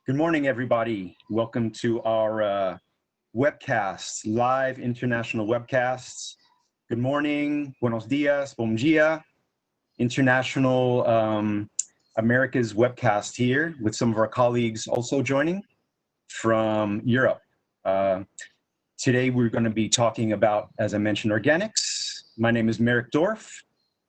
Good morning, everybody. Welcome to our webcast, live international webcasts. Good morning, buenos dias, bom dia, international America's webcast here with some of our colleagues also joining from Europe. Today, we're going to be talking about, as I mentioned, organics. My name is Merrick Dorf.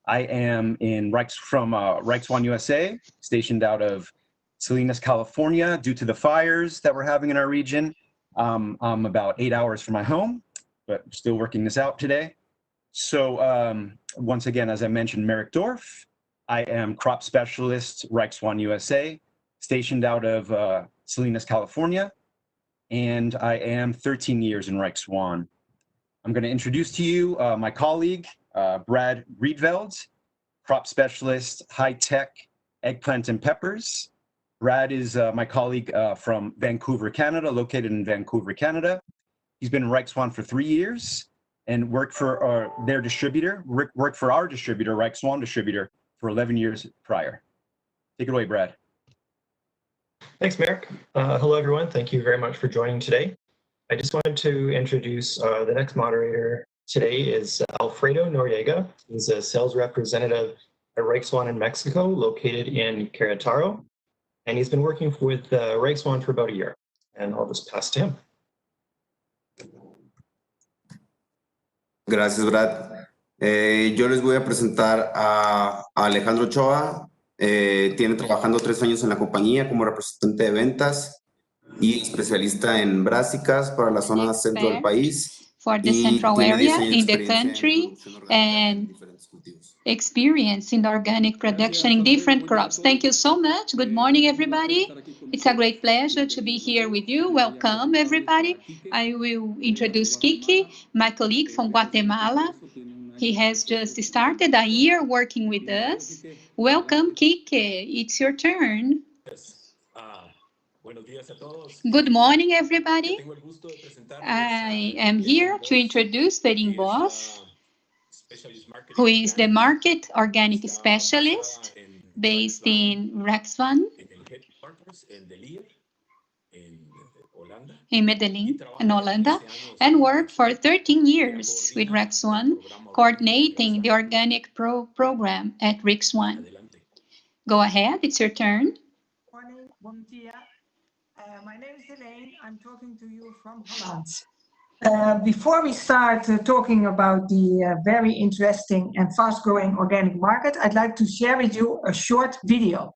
I am from Reichs1 USA, stationed out of Salinas, California. Due to the fires that we're having in our region, I'm about 8 hours from my home, but still working this out today. So once again, as I mentioned, Merrick Dorf. I am crop specialist, Reichs1 USA, stationed out of Salinas, California, and I am 13 years in Reichs1. I'm going to introduce to you my colleague, Brad Riedveld, crop specialist, high-tech eggplant and peppers. Brad is my colleague from Vancouver, Canada, located in Vancouver, Canada. He's been in Reichs1 for 3 years and worked for their distributor, worked for our distributor, Reichs1 distributor, for 11 years prior. Take it away, Brad. Thanks, Merrick. Hello, everyone. Thank you very much for joining today. I just wanted to introduce the next moderator today is Alfredo Noriega. He's a sales representative at Reichs1 in Mexico, located in Querétaro. And he's been working with Reichs1 for about a year. And I'll just pass to him. Gracias, Brad. Yo les voy a presentar a Alejandro Ochoa. Tiene trabajando 3 años en la compañía como representante de ventas y especialista en brásicas para la zona centro del país. For the central area in the country and experience in organic production in different crops. Thank you so much. Good morning, everybody. It's a great pleasure to be here with you. Welcome, everybody. I will introduce Kiki, my colleague from Guatemala. He has just started a year working with us. Welcome, Kiki. It's your turn. Good morning, everybody. I am here to introduce Perin Boss, who is the market organic specialist based in Reichs1 in Medellin, in Holland, and worked for 13 years with Reichs1, coordinating the organic program at Reichs1. Go ahead, it's your turn. Morning, bom dia. My name is Elaine. I'm talking to you from Holland. Before we start talking about the very interesting and fast-growing organic market, I'd like to share with you a short video.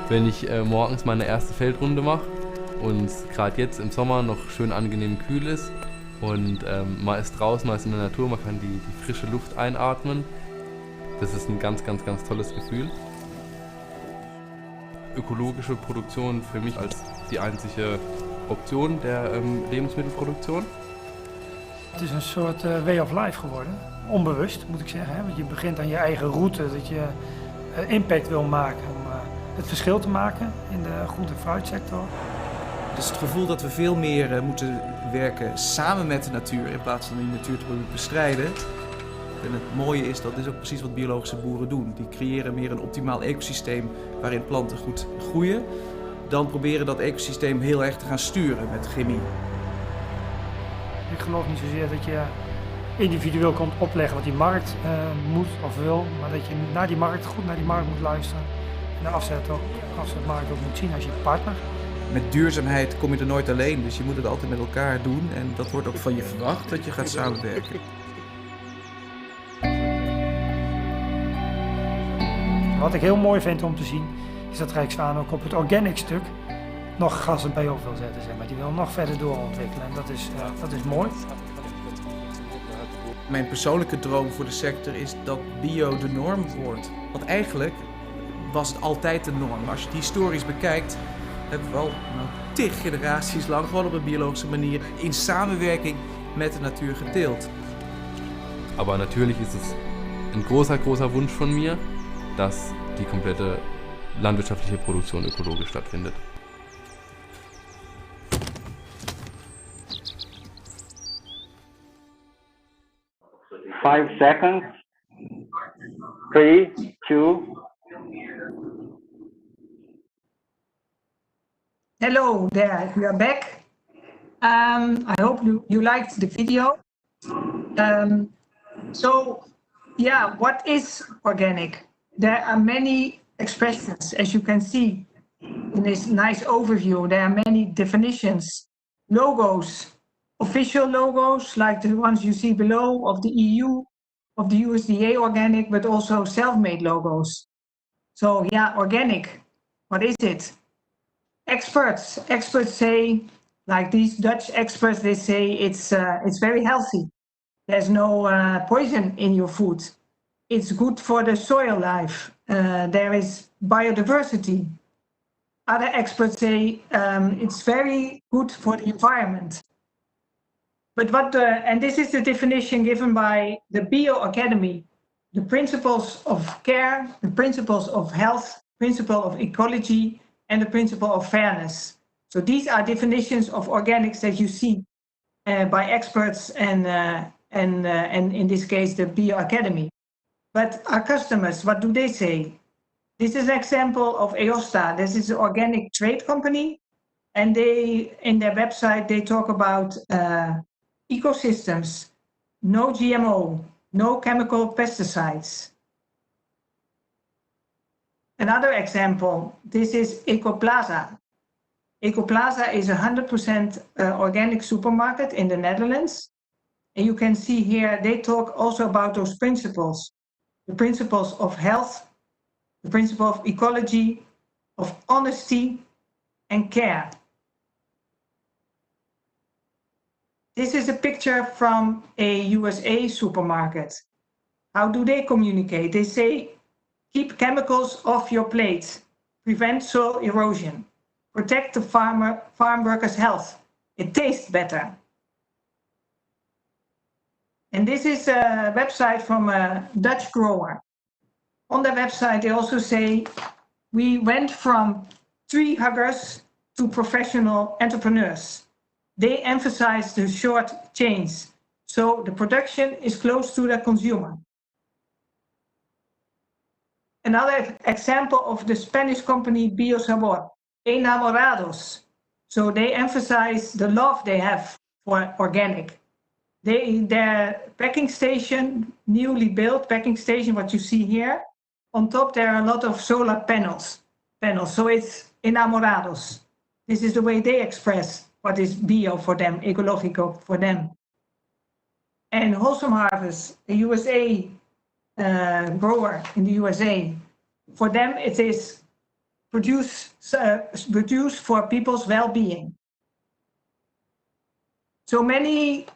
Wenn ich morgens meine erste Feldrunde mache und es gerade jetzt im Sommer noch schön angenehm kühl ist und man ist draußen, man ist in der Natur, man kann die frische Luft einatmen. Das ist ein ganz, ganz, ganz tolles Gefühl. Ökologische Produktion für mich als die einzige Option der Lebensmittelproduktion. Het is een soort way of life geworden. Onbewust moet ik zeggen. Hè? Want je begint aan je eigen route, dat je impact wil maken om het verschil te maken in de groente- en fruitsector. Dus het gevoel dat we veel meer moeten werken samen met de natuur in plaats van die natuur te bestrijden. En het mooie is, dat is ook precies wat biologische boeren doen. Die creëren meer een optimaal ecosysteem waarin planten goed groeien. Dan proberen dat ecosysteem heel erg te gaan sturen met chemie. Ik geloof niet zozeer dat je individueel kunt opleggen wat die markt moet of wil. Maar dat je naar die markt, goed naar die markt moet luisteren. En de afzetmarkt ook moet zien als je partner. Met duurzaamheid kom je er nooit alleen, dus je moet het altijd met elkaar doen. En dat wordt ook van je verwacht, dat je gaat samenwerken. Wat ik heel mooi vind om te zien, is dat Reichs1 ook op het organic stuk nog gas en bij op wil zetten. Zeg maar. Die wil nog verder doorontwikkelen en dat is mooi. Mijn persoonlijke droom voor de sector is dat bio de norm wordt. Want eigenlijk was het altijd de norm. Maar als je het historisch bekijkt, hebben we al 10 generaties lang gewoon op een biologische manier in samenwerking met de natuur geteeld. Aber natürlich ist es ein großer, großer Wunsch von mir, dass die komplette landwirtschaftliche Produktion ökologisch stattfindet. 5 seconds. 3, 2. Hello there, we are back. I hope you liked the video. So, yeah, what is organic? There are many expressions, as you can see in this nice overview. There are many definitions, logos, official logos like the ones you see below of the EU, of the USDA organic, but also self-made logos. So yeah, organic, what is it? Experts say, like these Dutch experts, they say it's very healthy. There's no poison in your food. It's good for the soil life. There is biodiversity. Other experts say it's very good for the environment. But and this is the definition given by the Bio Academy, the principles of care, the principles of health, principle of ecology, and the principle of fairness. So these are definitions of organics that you see by experts and in this case, the Bio Academy. But our customers, what do they say? This is an example of EOSTA. This is an organic trade company. And they, in their website, they talk about ecosystems, no GMO, no chemical pesticides. Another example, this is Ecoplaza. Ecoplaza is a 100% organic supermarket in the Netherlands. And you can see here, they talk also about those principles, the principles of health, the principle of ecology, of honesty and care. This is a picture from a USA supermarket. How do they communicate? They say, keep chemicals off your plate, prevent soil erosion, protect the farm workers' health. It tastes better. And this is a website from a Dutch grower. On their website, they also say, we went from tree huggers to professional entrepreneurs. They emphasize the short chains, so the production is close to the consumer. Another example of the Spanish company Biosabor, Enamorados. So they emphasize the love they have for organic. Their packing station, newly built packing station, what you see here, on top there are a lot of solar panels. So it's Enamorados. This is the way they express what is bio for them, ecological for them. And Wholesome Harvest, a USA grower in the USA, for them it is produce for people's well-being. So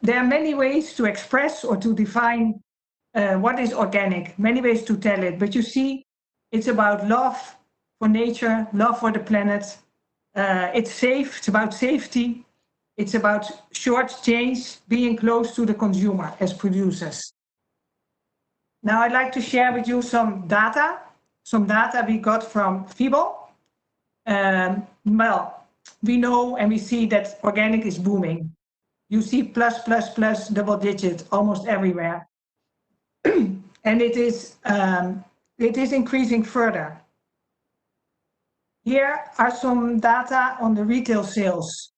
there are many ways to express or to define what is organic, many ways to tell it. But you see, it's about love for nature, love for the planet. It's safe, it's about safety. It's about short chains, being close to the consumer as producers. Now I'd like to share with you some data we got from FIBO. Well, we know and we see that organic is booming. You see plus, double digit almost everywhere. And it is increasing further. Here are some data on the retail sales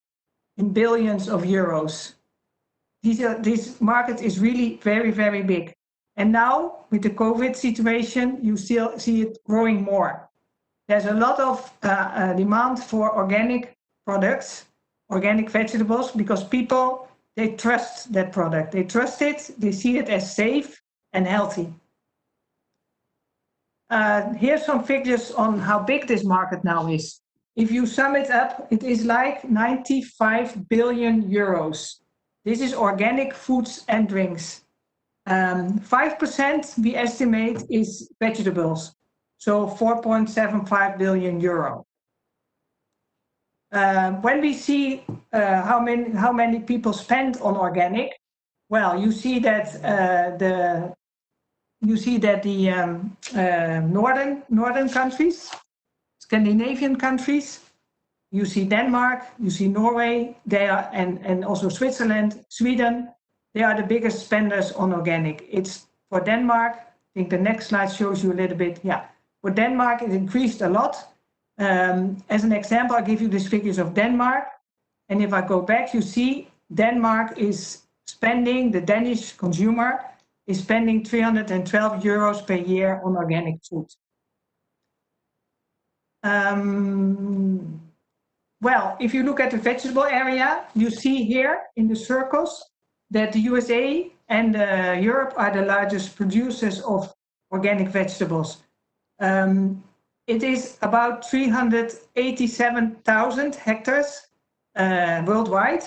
in billions of euros. This market is really very, very big. And now with the COVID situation, you still see it growing more. There's a lot of demand for organic products, organic vegetables, because people, they trust that product. They trust it, they see it as safe and healthy. Here's some figures on how big this market now is. If you sum it up, it is like 95 billion euros. This is organic foods and drinks. 5% we estimate is vegetables, so 4.75 billion euro. When we see how many people spend on organic, well, you see that the northern countries, Scandinavian countries, you see Denmark, you see Norway, they are, and also Switzerland, Sweden, they are the biggest spenders on organic. It's For Denmark, I think the next slide shows you a little bit. Yeah, for Denmark, it increased a lot. As an example, I'll give you these figures of Denmark. And if I go back, you see Denmark is spending, the Danish consumer is spending 312 euros per year on organic food. Well, if you look at the vegetable area, you see here in the circles that the USA and Europe are the largest producers of organic vegetables. It is about 387,000 hectares worldwide,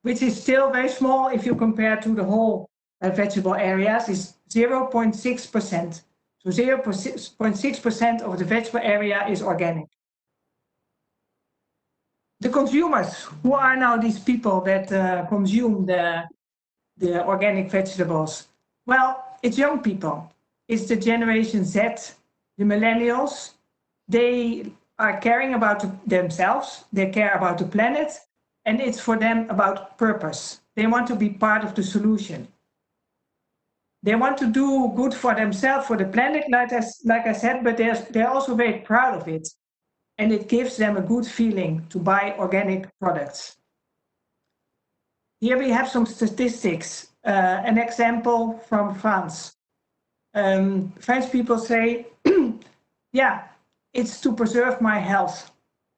which is still very small if you compare to the whole vegetable areas. Is 0.6%. So 0.6% of the vegetable area is organic. The consumers, who are now these people that consume the organic vegetables? Well, it's young people. It's the Generation Z, the millennials. They are caring about themselves, they care about the planet, and it's for them about purpose. They want to be part of the solution. They want to do good for themselves, for the planet, like I said, but they're also very proud of it. And it gives them a good feeling to buy organic products. Here we have some statistics. An example from France. French people say, yeah, it's to preserve my health.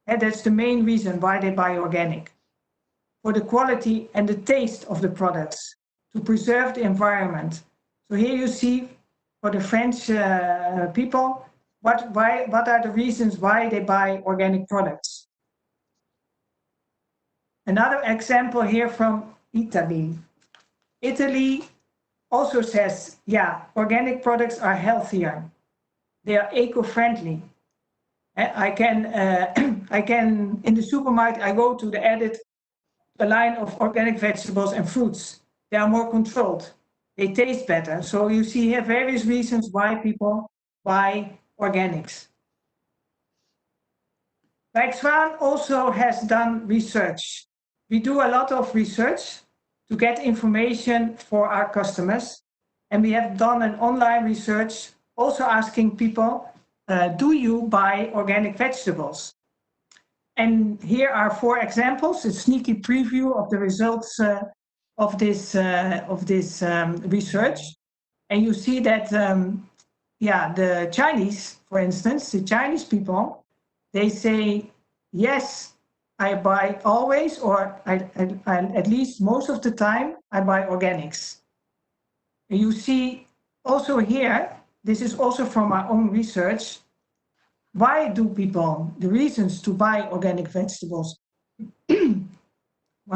And that's the main reason why they buy organic. For the quality and the taste of the products, to preserve the environment. So here you see, for the French people, what are the reasons why they buy organic products. Another example here from Italy. Italy also says, yeah, organic products are healthier. They are eco-friendly. I can, in the supermarket, I go to a line of organic vegetables and fruits. They are more controlled. They taste better. So you see here various reasons why people buy organics. Rijkswaan also has done research. We do a lot of research to get information for our customers. And we have done an online research also asking people, do you buy organic vegetables? And here are 4 examples, a sneaky preview of the results of this research. And you see that, yeah, the Chinese, for instance, the Chinese people, they say, yes, I buy always, or I at least most of the time, I buy organics. And you see also here, this is also from our own research, why do people, the reasons to buy organic vegetables? 1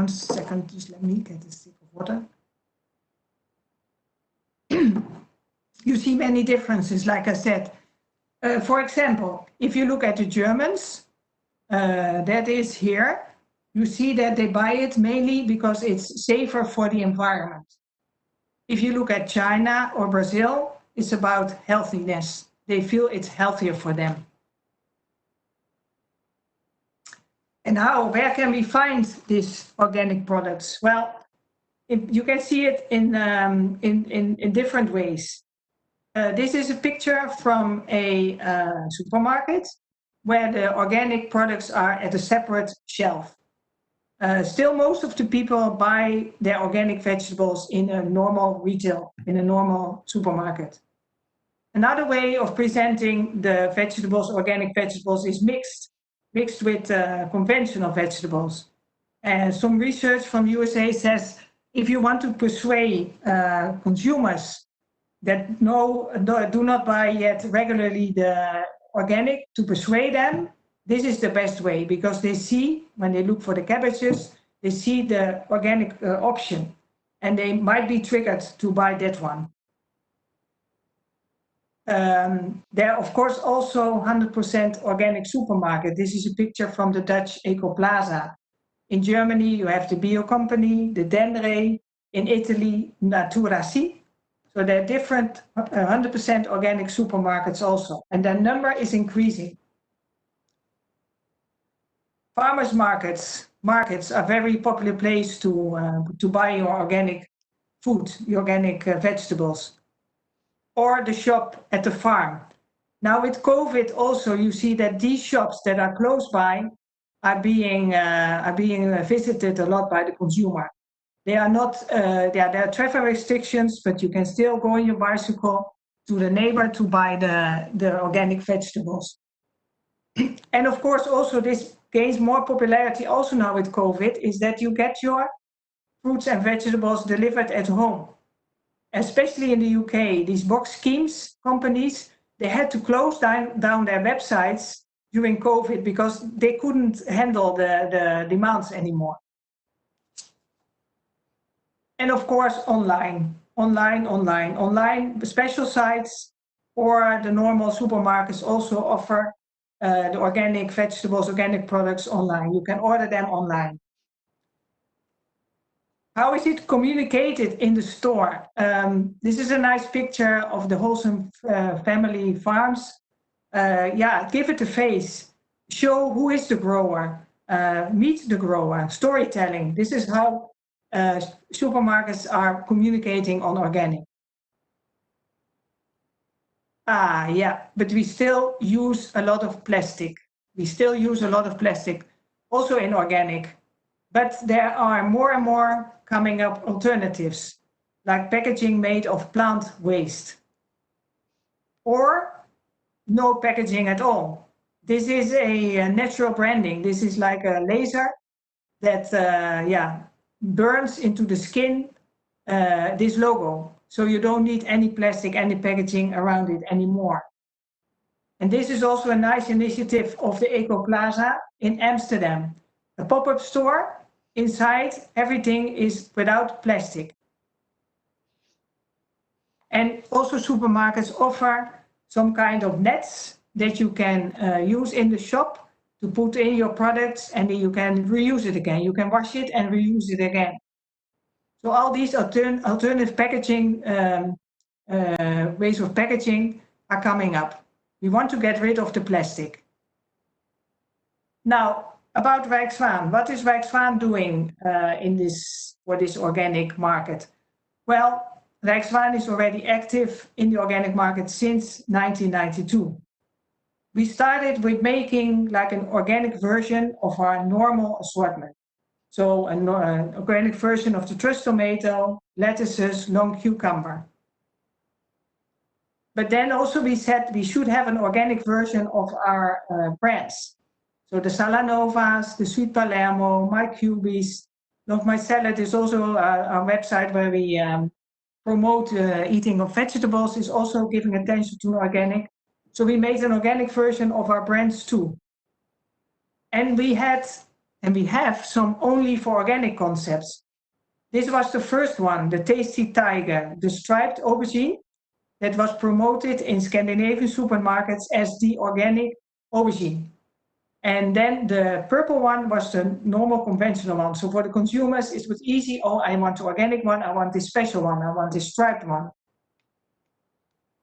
second, just let me get a sip of water. You see many differences, like I said. For example, if you look at the Germans, that is here, you see that they buy it mainly because it's safer for the environment. If you look at China or Brazil, it's about healthiness. They feel it's healthier for them. And where can we find these organic products? Well, you can see it in different ways. This is a picture from a supermarket where the organic products are at a separate shelf. Still, most of the people buy their organic vegetables in a normal retail, in a normal supermarket. Another way of presenting the vegetables, organic vegetables, is mixed with conventional vegetables. Some research from USA says if you want to persuade consumers that do not buy yet regularly the organic, to persuade them, this is the best way, because they see, when they look for the cabbages, they see the organic option, and they might be triggered to buy that one. There are, of course, also 100% organic supermarket. This is a picture from the Dutch Ecoplaza. In Germany, you have the Bio Company, the Denre. In Italy, Naturaci. So there are different 100% organic supermarkets also, and their number is increasing. Farmers markets are very popular place to buy your organic food, your organic vegetables. or the shop at the farm. Now with COVID also, you see that these shops that are close by are being visited a lot by the consumer. They are not, there are traffic restrictions, but you can still go on your bicycle to the neighbor to buy the organic vegetables. And of course, also this gains more popularity also now with COVID, is that you get your fruits and vegetables delivered at home. Especially in the UK, these box schemes companies, they had to close down their websites during COVID because they couldn't handle the demands anymore. And of course, online, special sites or the normal supermarkets also offer the organic vegetables, organic products online. You can order them online. How is it communicated in the store? This is a nice picture of the Wholesome Family Farms. Yeah, give it a face. Show who is the grower. Meet the grower. Storytelling. This is how supermarkets are communicating on organic. Yeah, but we still use a lot of plastic. Also in organic. But there are more and more coming up alternatives, like packaging made of plant waste. Or no packaging at all. This is a natural branding. This is like a laser that burns into the skin this logo. So you don't need any plastic, any packaging around it anymore. And this is also a nice initiative of the Eco Plaza in Amsterdam. A pop-up store. Inside, everything is without plastic. And also supermarkets offer some kind of nets that you can use in the shop to put in your products, and then you can reuse it again. You can wash it and reuse it again. So all these alternative packaging, ways of packaging are coming up. We want to get rid of the plastic. Now, about Rijk Zwaan. What is Rijk Zwaan doing for this organic market? Well, Rijk Zwaan is already active in the organic market since 1992. We started with making like an organic version of our normal assortment. So an organic version of the Trust tomato, lettuces, long cucumber. But then also we said we should have an organic version of our brands. So the Salanovas, the Sweet Palermo, My Cubies, Love My Salad is also our website where we promote eating of vegetables, is also giving attention to organic. So we made an organic version of our brands too. And we have some only for organic concepts. This was the first one, the Tasty Tiger, the striped aubergine that was promoted in Scandinavian supermarkets as the organic aubergine. And then the purple one was the normal conventional one. So for the consumers, it was easy. Oh, I want the organic one. I want this special one. I want this striped one.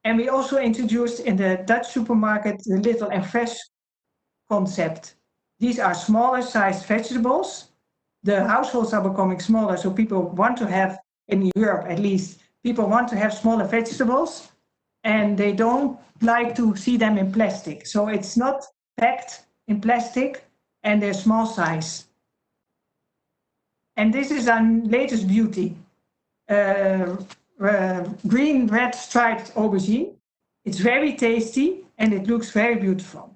And we also introduced in the Dutch supermarket the Little and Fresh concept. These are smaller sized vegetables. The households are becoming smaller. So people want to have, in Europe at least, people want to have smaller vegetables. And they don't like to see them in plastic. So it's not packed in plastic, and they're small size. And this is our latest beauty. Green, red striped aubergine. It's very tasty and it looks very beautiful.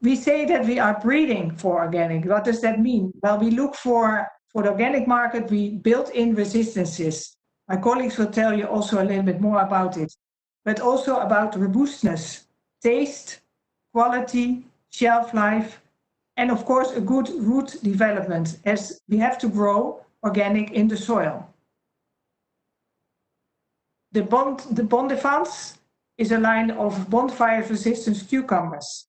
We say that we are breeding for organic. What does that mean? Well, we look for the organic market, we built in resistances. My colleagues will tell you also a little bit more about it, but also about robustness, taste, quality, shelf life, and of course a good root development, as we have to grow organic in the soil. The Bondefans is a line of bonfire-resistant cucumbers.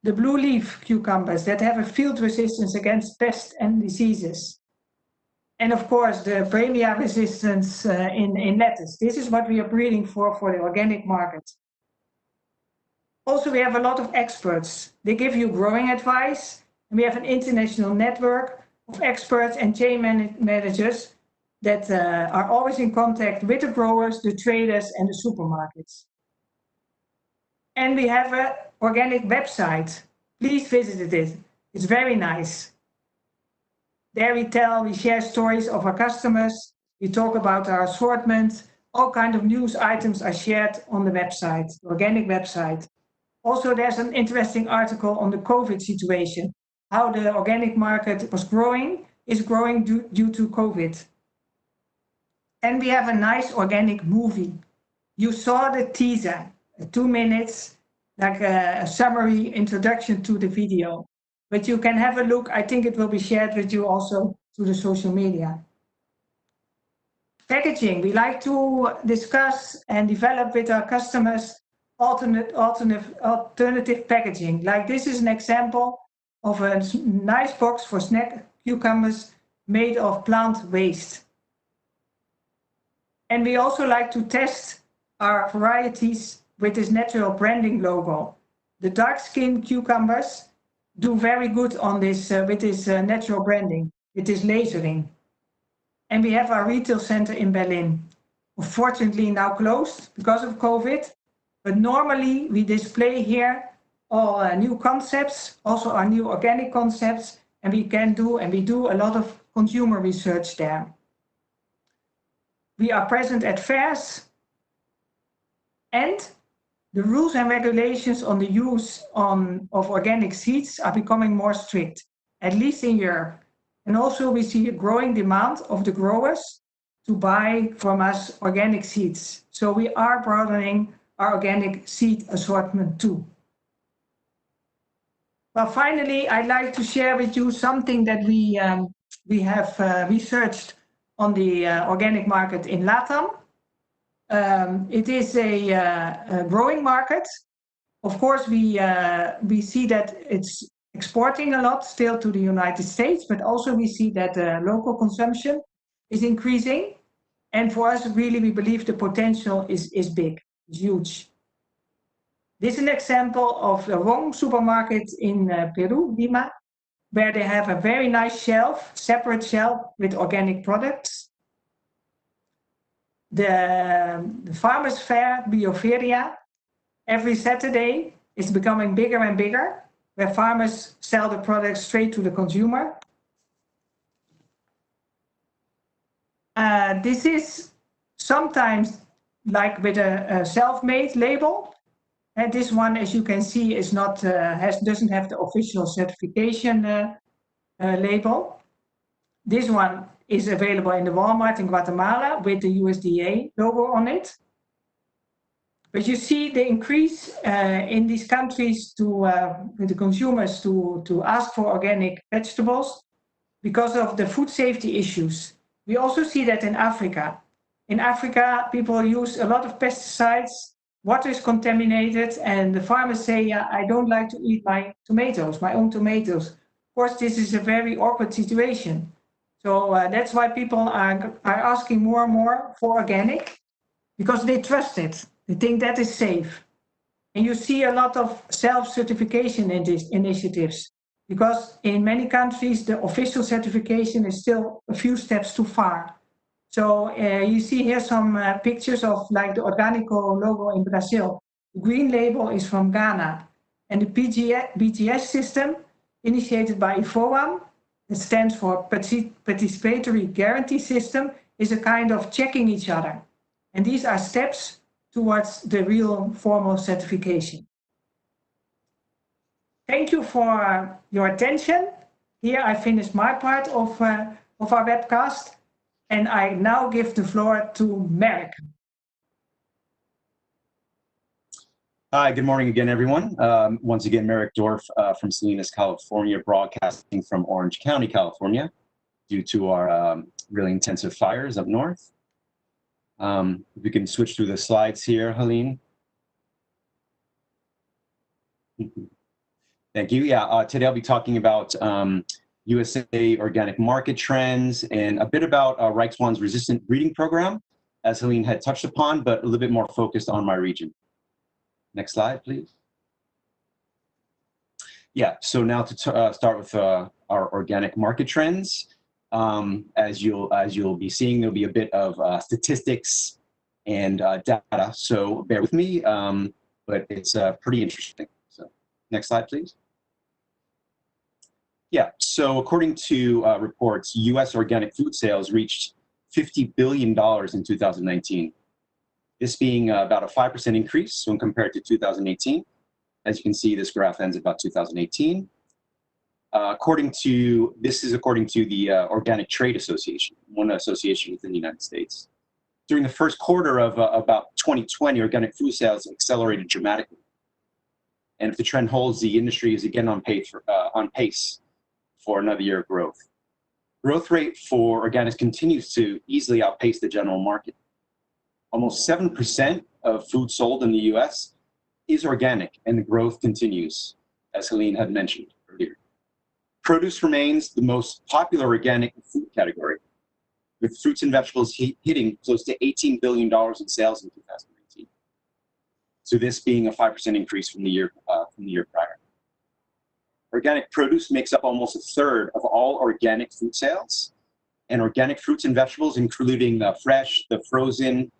The blue leaf cucumbers that have a field resistance against pests and diseases. And of course the Premia resistance in lettuce. This is what we are breeding for the organic market. Also, we have a lot of experts. They give you growing advice. And we have an international network of experts and chain managers that are always in contact with the growers, the traders, and the supermarkets. And we have an organic website. Please visit it. It's very nice. There we share stories of our customers. We talk about our assortment. All kinds of news items are shared on the website, the organic website. Also, there's an interesting article on the COVID situation, how the organic market is growing due to COVID. And we have a nice organic movie. You saw the teaser, 2 minutes, like a summary introduction to the video. But you can have a look. I think it will be shared with you also through the social media. Packaging. We like to discuss and develop with our customers alternative packaging. Like this is an example of a nice box for snack cucumbers made of plant waste. And we also like to test our varieties with this natural branding logo. The dark skin cucumbers do very good on this with this natural branding, with this lasering. And we have our retail center in Berlin. Unfortunately now closed because of COVID, but normally we display here all new concepts, also our new organic concepts, and we do a lot of consumer research there. We are present at fairs, and the rules and regulations on the use of organic seeds are becoming more strict, at least in Europe. And also we see a growing demand of the growers to buy from us organic seeds. So we are broadening our organic seed assortment too. Well, finally, I'd like to share with you something that we have researched on the organic market in LATAM. It is a growing market. Of course, we see that it's exporting a lot still to the United States, but also we see that local consumption is increasing. And for us, really, we believe the potential is big, it's huge. This is an example of a Wong supermarket in Peru, Lima, where they have a very nice shelf, separate shelf with organic products. The Farmers Fair, Bioferia, every Saturday is becoming bigger and bigger, where farmers sell the products straight to the consumer. This is sometimes like with a self-made label. And this one, as you can see, is not doesn't have the official certification label. This one is available in the Walmart in Guatemala with the USDA logo on it. But you see the increase in these countries with the consumers to ask for organic vegetables because of the food safety issues. We also see that in Africa. In Africa, people use a lot of pesticides, water is contaminated, and the farmers say, yeah, I don't like to eat my tomatoes, my own tomatoes. Of course, this is a very awkward situation. So that's why people are asking more and more for organic, because they trust it. They think that is safe. And you see a lot of self-certification in these initiatives, because in many countries, the official certification is still a few steps too far. So you see here some pictures of like the Orgánico logo in Brazil. The green label is from Ghana. And the BGS system, initiated by IFOAM, that stands for Participatory Guarantee System, is a kind of checking each other. And these are steps towards the real formal certification. Thank you for your attention. Here I finished my part of our webcast, and I now give the floor to Merrick. Hi, good morning again, everyone. Once again, Merrick Dorf from Salinas, California, broadcasting from Orange County, California, due to our really intensive fires up north. If we can switch through the slides here, Helene. Thank you. Yeah, today I'll be talking about USA organic market trends and a bit about Reichswann's resistant breeding program, as Helene had touched upon, but a little bit more focused on my region. Next slide, please. Yeah, so now to start with our organic market trends. As you'll be seeing, there'll be a bit of statistics and data. So bear with me, but it's pretty interesting. So next slide, please. Yeah, so according to reports, U.S. organic food sales reached $50 billion in 2019. This being about a 5% increase when compared to 2018. As you can see, this graph ends about 2018. This is according to the Organic Trade Association, one association within the United States. During the first quarter of about 2020, organic food sales accelerated dramatically. And if the trend holds, the industry is again on pace for another year of growth. Growth rate for organics continues to easily outpace the general market. Almost 7% of food sold in the US is organic, and the growth continues, as Helene had mentioned earlier. Produce remains the most popular organic food category, with fruits and vegetables hitting close to $18 billion in sales in 2019. So this being a 5% increase from the year prior. Organic produce makes up almost a third of all organic food sales, and organic fruits and vegetables, including the fresh, the frozen,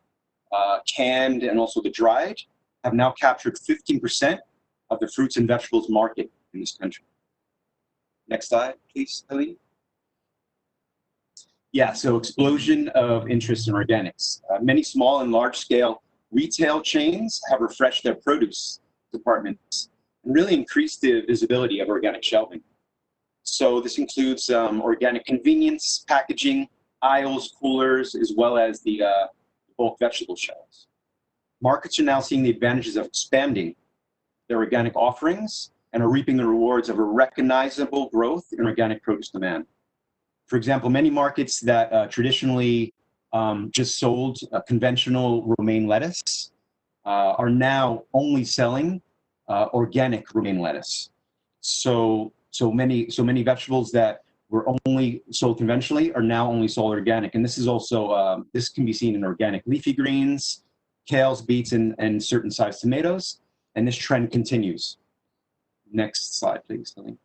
canned, and also the dried, have now captured 15% of the fruits and vegetables market in this country. Next slide, please, Helene. Yeah, so explosion of interest in organics. Many small and large-scale retail chains have refreshed their produce departments and really increased the visibility of organic shelving. So this includes organic convenience, packaging, aisles, coolers, as well as the bulk vegetable shelves. Markets are now seeing the advantages of expanding their organic offerings and are reaping the rewards of a recognizable growth in organic produce demand. For example, many markets that traditionally just sold conventional romaine lettuce are now only selling organic romaine lettuce. So many vegetables that were only sold conventionally are now only sold organic. And this is also, this can be seen in organic leafy greens, kales, beets, and certain sized tomatoes. And this trend continues. Next slide, please, Helene.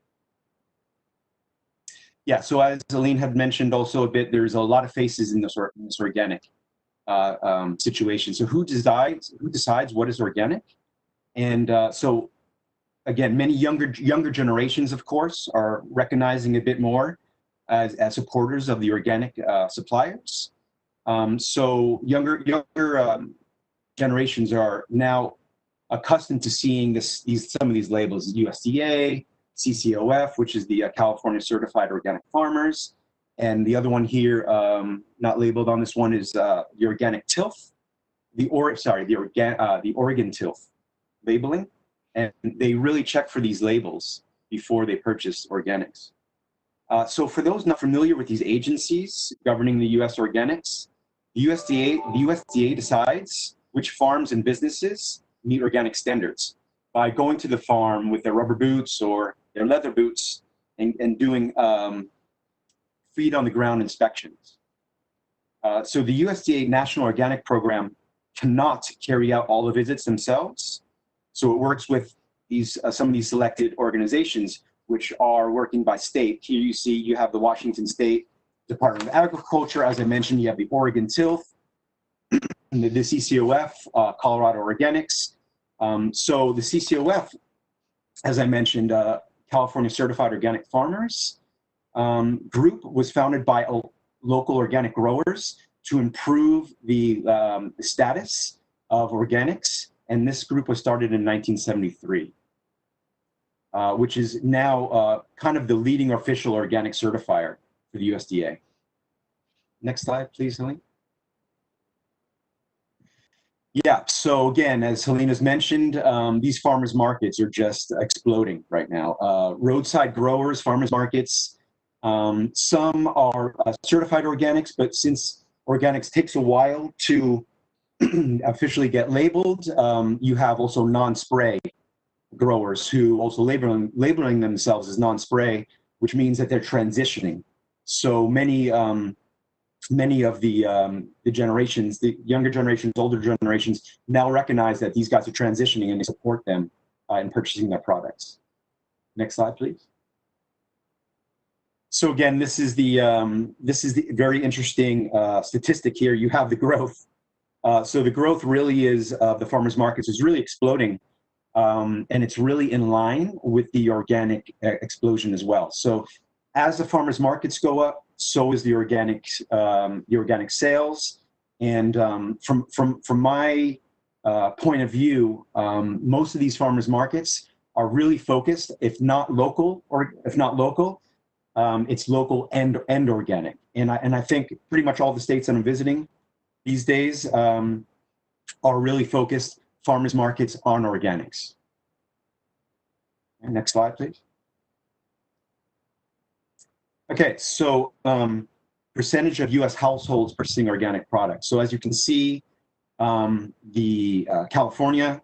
Yeah, so as Helene had mentioned also a bit, there's a lot of faces in this organic situation. So who decides what is organic? And so again, many younger generations, of course, are recognizing a bit more as supporters of the organic suppliers. So younger generations are now accustomed to seeing some of these labels: USDA, CCOF, which is the California Certified Organic Farmers, and the other one here, not labeled on this one, is the Organic TILF, the Oregon TILF labeling, and they really check for these labels before they purchase organics. So for those not familiar with these agencies governing the U.S. organics, the USDA decides which farms and businesses meet organic standards by going to the farm with their rubber boots or their leather boots and doing feet on the ground inspections. So the USDA National Organic Program cannot carry out all the visits themselves. So it works with some of these selected organizations, which are working by state. Here you have the Washington State Department of Agriculture. As I mentioned, you have the Oregon TILF, and the CCOF, Colorado Organics. So the CCOF, as I mentioned, California Certified Organic Farmers group, was founded by local organic growers to improve the status of organics. And this group was started in 1973, which is now kind of the leading official organic certifier for the USDA. Next slide, please, Helene. Yeah, so again, as Helene has mentioned, these farmers markets are just exploding right now. Roadside growers, farmers markets, some are certified organics, but since organics takes a while to officially get labeled, you have also non-spray growers who also labeling themselves as non-spray, which means that they're transitioning. So many of the generations, the younger generations, older generations, now recognize that these guys are transitioning and they support them in purchasing their products. Next slide, please. So again, this is the very interesting statistic here. You have the growth. So the growth really is the farmers markets is really exploding, and it's really in line with the organic explosion as well. So as the farmers markets go up, so is the organic sales. And from my point of view, most of these farmers markets are really focused, if not local, it's local and organic. And I think pretty much all the states that I'm visiting these days are really focused farmers markets on organics. And next slide, please. Okay, so percentage of U.S. households purchasing organic products. So as you can see, the California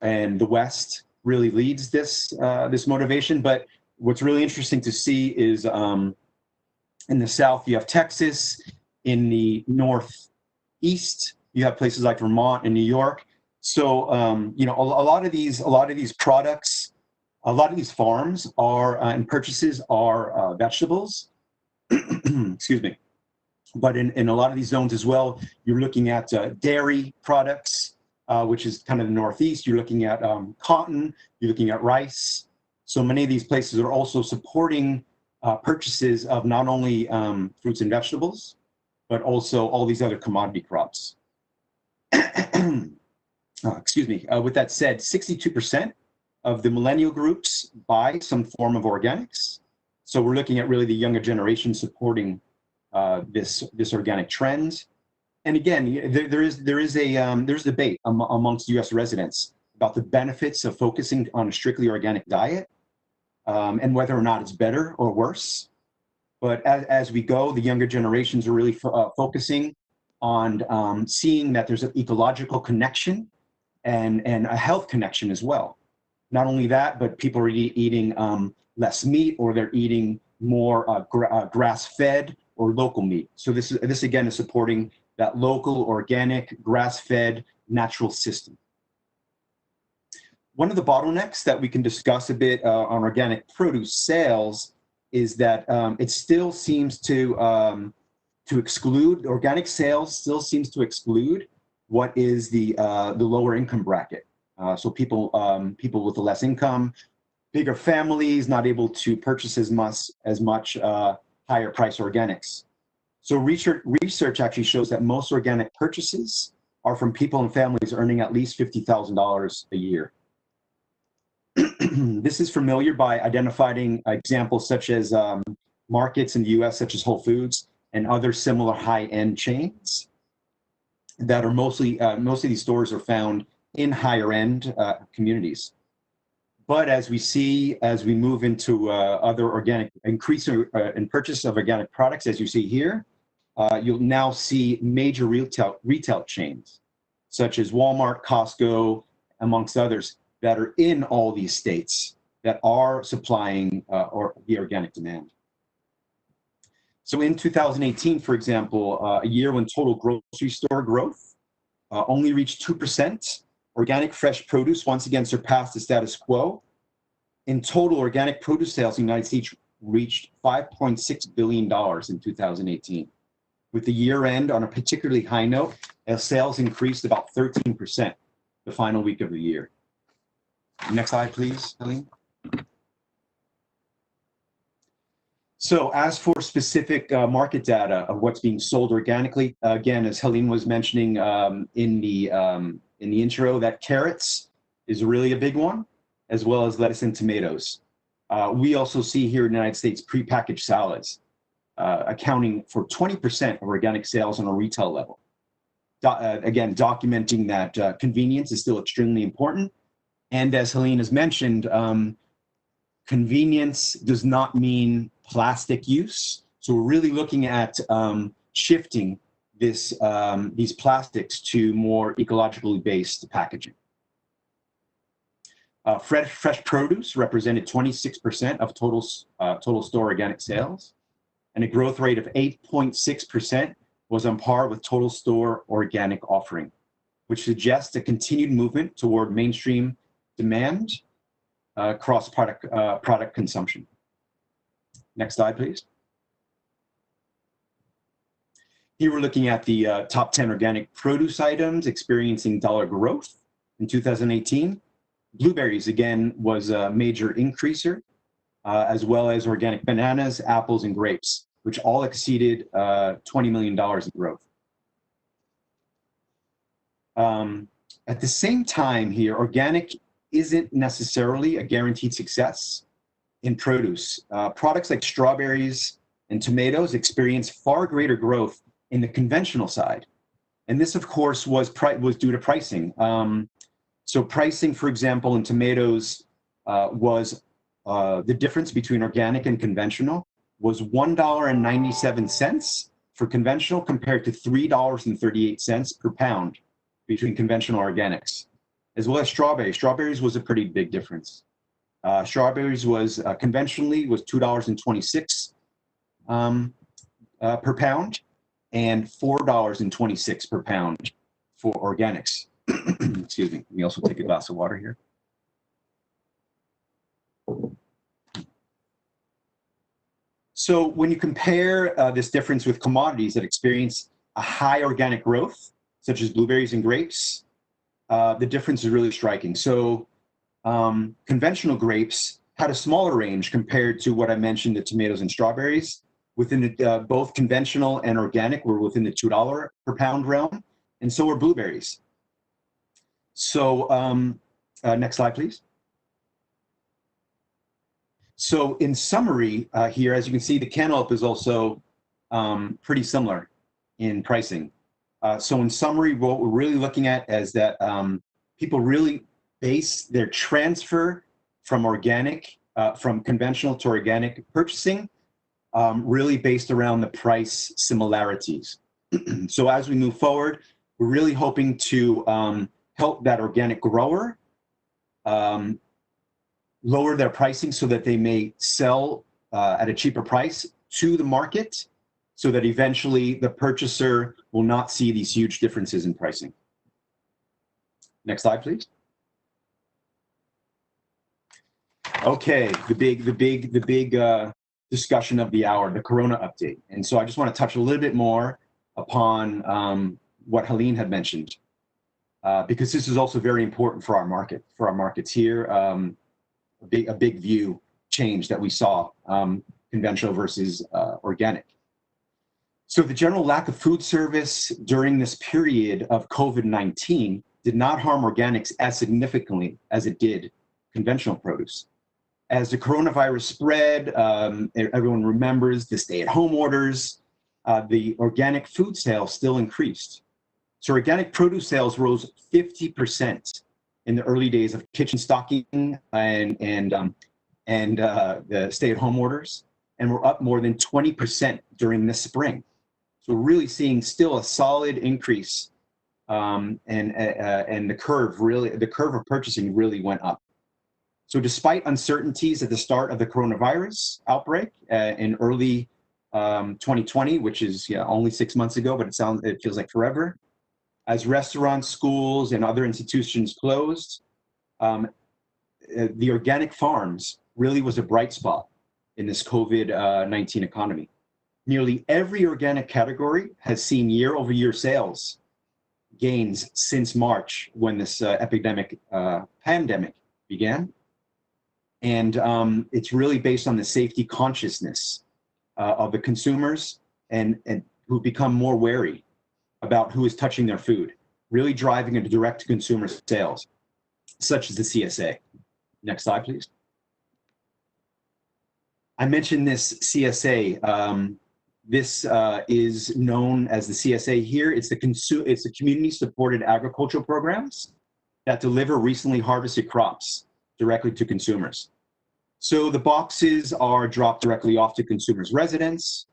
and the West really leads this motivation. But what's really interesting to see is in the South you have Texas, in the Northeast you have places like Vermont and New York. So you know, a lot of these products, a lot of these farms are and purchases are vegetables. Excuse me. But in a lot of these zones as well, you're looking at dairy products, which is kind of the Northeast. You're looking at cotton. You're looking at rice. So many of these places are also supporting purchases of not only fruits and vegetables, but also all these other commodity crops. Excuse me. With that said, 62% of the millennial groups buy some form of organics. So we're looking at really the younger generation supporting this organic trend. And again, there's debate amongst U.S. residents about the benefits of focusing on a strictly organic diet and whether or not it's better or worse. But as we go, the younger generations are really focusing on seeing that there's an ecological connection and a health connection as well. Not only that, but people are eating less meat, or they're eating more grass-fed or local meat. So this again is supporting that local, organic, grass-fed, natural system. One of the bottlenecks that we can discuss a bit on organic produce sales is that it still seems to exclude, organic sales still seems to exclude what is the lower income bracket. So people with less income, bigger families, not able to purchase as much higher price organics. So research actually shows that most organic purchases are from people and families earning at least $50,000 a year. This is familiar by identifying examples such as markets in the US, such as Whole Foods and other similar high-end chains that are most of these stores are found in higher end communities. But as we move into other organic, increase in purchase of organic products, as you see here, you'll now see major retail chains, such as Walmart, Costco, amongst others, that are in all these states that are supplying the organic demand. So in 2018, for example, a year when total grocery store growth only reached 2%, organic fresh produce once again surpassed the status quo. In total, organic produce sales in the United States reached $5.6 billion in 2018. With the year end on a particularly high note, as sales increased about 13% the final week of the year. Next slide, please, Helene. So as for specific market data of what's being sold organically, again, as Helene was mentioning in the intro, that carrots is really a big one, as well as lettuce and tomatoes. We also see here in the United States prepackaged salads, accounting for 20% of organic sales on a retail level. Again, documenting that convenience is still extremely important. And as Helene has mentioned, convenience does not mean plastic use. So we're really looking at shifting these plastics to more ecologically based packaging. Fresh produce represented 26% of total store organic sales, and a growth rate of 8.6% was on par with total store organic offering, which suggests a continued movement toward mainstream demand across product consumption. Next slide, please. Here we're looking at the top 10 organic produce items experiencing dollar growth in 2018. Blueberries, again, was a major increaser, as well as organic bananas, apples, and grapes, which all exceeded $20 million in growth. At the same time here, organic isn't necessarily a guaranteed success in produce. Products like strawberries and tomatoes experience far greater growth in the conventional side. And this, of course, was due to pricing. So pricing, for example, in tomatoes was the difference between organic and conventional was $1.97 for conventional compared to $3.38 per pound between conventional organics, as well as strawberries. Strawberries was a pretty big difference. Strawberries was conventionally was $2.26 per pound, and $4.26 per pound for organics. Excuse me. Let me also take a glass of water here. So when you compare this difference with commodities that experience a high organic growth, such as blueberries and grapes, the difference is really striking. So conventional grapes had a smaller range compared to what I mentioned, the tomatoes and strawberries. Within the, both conventional and organic were within the $2 per pound realm, and so were blueberries. So next slide, please. So in summary here, as you can see, the cantaloupe is also pretty similar in pricing. So in summary, what we're really looking at is that people really base their transfer from organic, from conventional to organic purchasing, really based around the price similarities. So as we move forward, we're really hoping to help that organic grower lower their pricing so that they may sell at a cheaper price to the market, so that eventually the purchaser will not see these huge differences in pricing. Next slide, please. Okay, the big discussion of the hour, the Corona update. And so I just want to touch a little bit more upon what Helene had mentioned, because this is also very important for our market, for our markets here. A big view change that we saw, conventional versus organic. So the general lack of food service during this period of COVID-19 did not harm organics as significantly as it did conventional produce. As the coronavirus spread, everyone remembers the stay-at-home orders, the organic food sales still increased. So organic produce sales rose 50% in the early days of kitchen stocking and the stay-at-home orders, and we're up more than 20% during this spring. So we're really seeing still a solid increase, and the curve of purchasing really went up. So despite uncertainties at the start of the coronavirus outbreak in early 2020, which is only 6 months ago, but it feels like forever, as restaurants, schools, and other institutions closed, the organic farms really was a bright spot in this COVID-19 economy. Nearly every organic category has seen year-over-year sales gains since March, when this pandemic began. And it's really based on the safety consciousness of the consumers and who've become more wary about who is touching their food, really driving into direct-to-consumer sales, such as the CSA. Next slide, please. I mentioned this CSA. This is known as the CSA here. It's the community-supported agricultural programs that deliver recently harvested crops directly to consumers. So the boxes are dropped directly off to consumers' residence,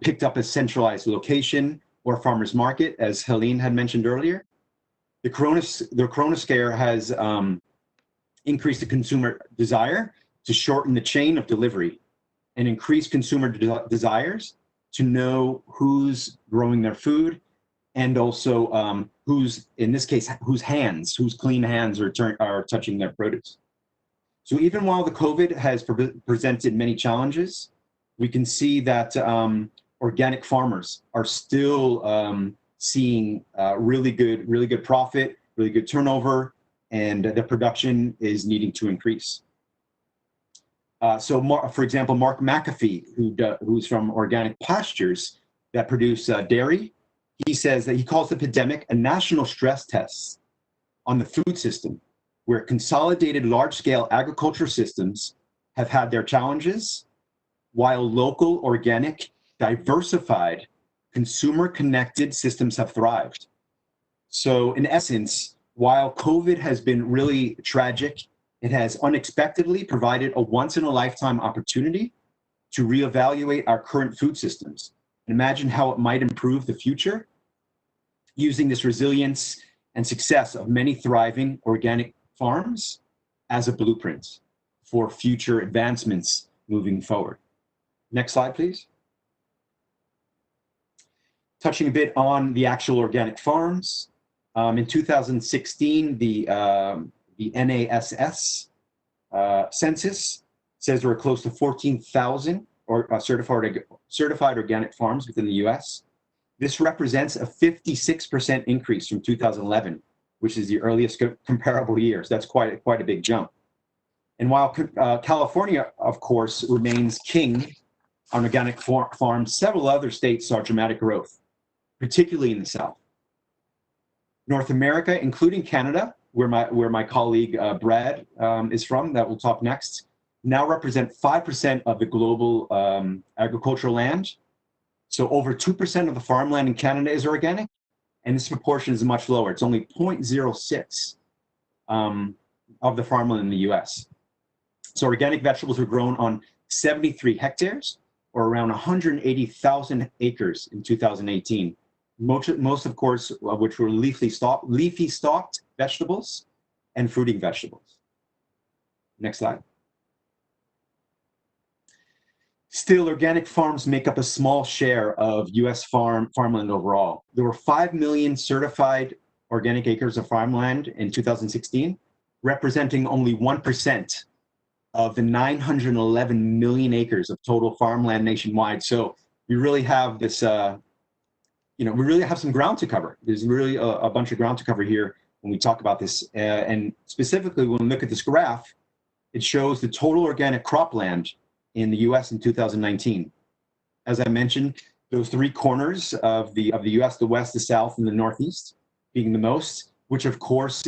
picked up at a centralized location or farmers market, as Helene had mentioned earlier. The Corona scare has increased the consumer desire to shorten the chain of delivery and increase consumer desires to know who's growing their food, and also who's, in this case, whose clean hands are touching their produce. So even while the COVID has presented many challenges, we can see that organic farmers are still seeing really good profit, really good turnover, and the production is needing to increase. For example, Mark McAfee, who's from Organic Pastures that produce dairy, he says that he calls the pandemic a national stress test on the food system, where consolidated large-scale agriculture systems have had their challenges, while local, organic, diversified, consumer-connected systems have thrived. So in essence, while COVID has been really tragic, it has unexpectedly provided a once-in-a-lifetime opportunity to reevaluate our current food systems and imagine how it might improve the future using this resilience and success of many thriving organic farms as a blueprint for future advancements moving forward. Next slide, please. Touching a bit on the actual organic farms. In 2016, the NASS census says there were close to 14,000 certified organic farms within the US. This represents a 56% increase from 2011, which is the earliest comparable year. So that's quite a big jump. And while California, of course, remains king on organic farms, several other states saw dramatic growth, particularly in the South. North America, including Canada, where my colleague Brad is from, that we'll talk next, now represent 5% of the global agricultural land. So over 2% of the farmland in Canada is organic, and this proportion is much lower. It's only 0.06 of the farmland in the US. So organic vegetables were grown on 73 hectares, or around 180,000 acres in 2018. Most of course, which were leafy stalked vegetables and fruiting vegetables. Next slide. Still, organic farms make up a small share of US farmland overall. There were 5 million certified organic acres of farmland in 2016, representing only 1% of the 911 million acres of total farmland nationwide. So we really have this, we really have some ground to cover. There's really a bunch of ground to cover here when we talk about this. And specifically, when we look at this graph, it shows the total organic cropland in the US in 2019. As I mentioned, those three corners of the US, the West, the South, and the Northeast being the most, which of course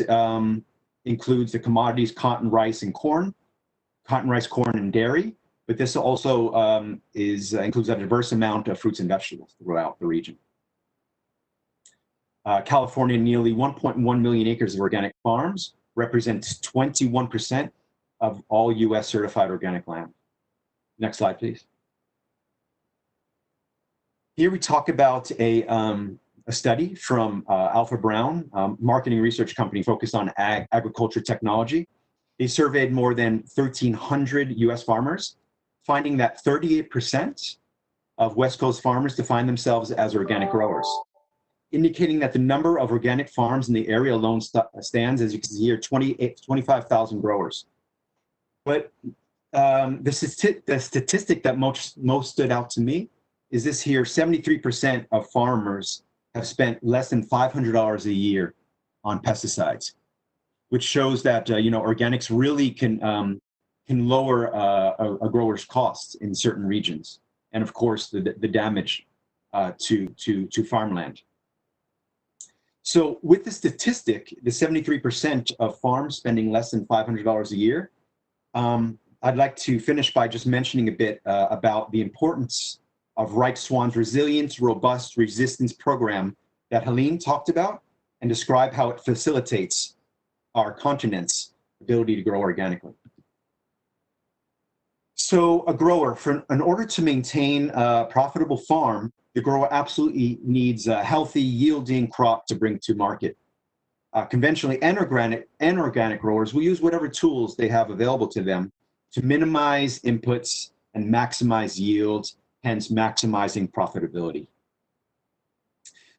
includes the commodities cotton, rice, and corn, cotton, rice, corn, and dairy. But this also includes a diverse amount of fruits and vegetables throughout the region. California, nearly 1.1 million acres of organic farms, represents 21% of all US certified organic land. Next slide, please. Here we talk about a study from Alpha Brown, marketing research company focused on agriculture technology. They surveyed more than 1,300 US farmers, finding that 38% of West Coast farmers define themselves as organic growers, indicating that the number of organic farms in the area alone stands, as you can see here, 25,000 growers. But the statistic that most stood out to me is this here: 73% of farmers have spent less than $500 a year on pesticides, which shows that organics really can lower a grower's costs in certain regions, and of course the damage to farmland. So with the statistic, the 73% of farms spending less than $500 a year, I'd like to finish by just mentioning a bit about the importance of Reich Swan's Resilience, Robust Resistance program that Helene talked about, and describe how it facilitates our continent's ability to grow organically. So a grower, in order to maintain a profitable farm, the grower absolutely needs a healthy, yielding crop to bring to market. Conventionally and organic growers will use whatever tools they have available to them to minimize inputs and maximize yields, hence maximizing profitability.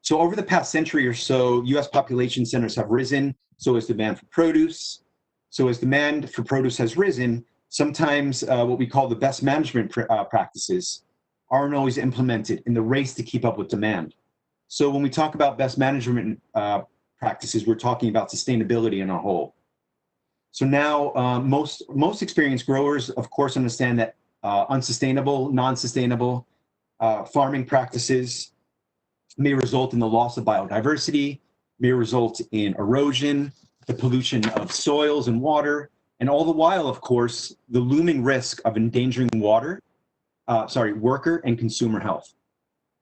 So over the past century or so, US population centers have risen, so has demand for produce. So as demand for produce has risen, sometimes what we call the best management practices aren't always implemented in the race to keep up with demand. So when we talk about best management practices, we're talking about sustainability in a whole. So now most experienced growers, of course, understand that unsustainable, non-sustainable farming practices may result in the loss of biodiversity, may result in erosion, the pollution of soils and water, and all the while, of course, the looming risk of endangering worker and consumer health.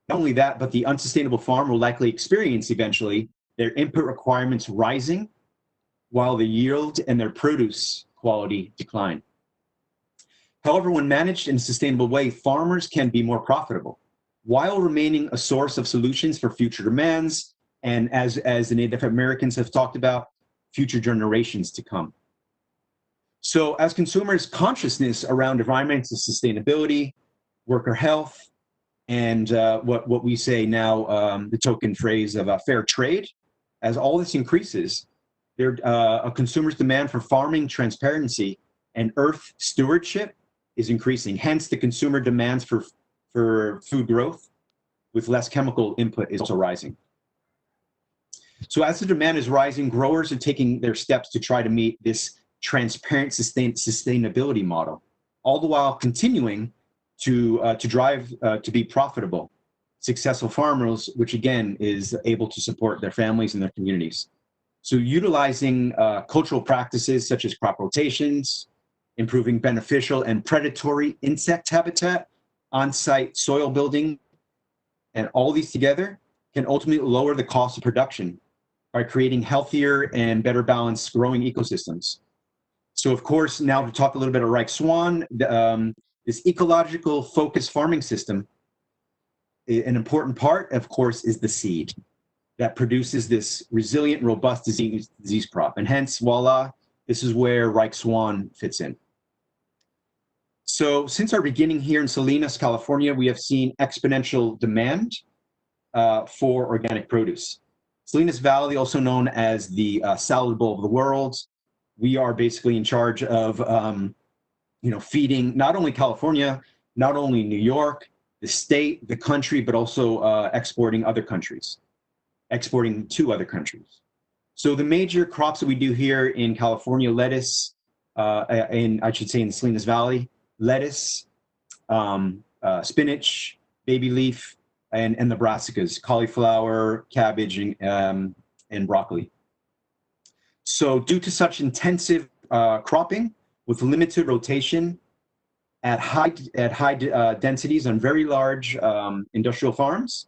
Not only that, but the unsustainable farm will likely experience eventually their input requirements rising while the yield and their produce quality decline. However, when managed in a sustainable way, farmers can be more profitable while remaining a source of solutions for future demands, and as the Native Americans have talked about, future generations to come. So as consumers' consciousness around environmental sustainability, worker health, and what we say now, the token phrase of fair trade, as all this increases, a consumer's demand for farming transparency and earth stewardship is increasing. Hence, the consumer demands for food growth with less chemical input is also rising. So as the demand is rising, growers are taking their steps to try to meet this transparent sustainability model, all the while continuing to drive to be profitable, successful farmers, which again is able to support their families and their communities. So utilizing cultural practices such as crop rotations, improving beneficial and predatory insect habitat, on-site soil building, and all these together can ultimately lower the cost of production by creating healthier and better balanced growing ecosystems. So of course, now to talk a little bit of Reich Swan, this ecological focused farming system, an important part, of course, is the seed that produces this resilient, robust disease crop. And hence, voila, this is where Reich Swan fits in. So since our beginning here in Salinas, California, we have seen exponential demand for organic produce. Salinas Valley, also known as the salad bowl of the world, we are basically in charge of feeding not only California, not only New York, the state, the country, but also exporting to other countries. So the major crops that we do here in California, lettuce, in the Salinas Valley, lettuce, spinach, baby leaf, and the brassicas, cauliflower, cabbage, and broccoli. So due to such intensive cropping with limited rotation at high densities on very large industrial farms,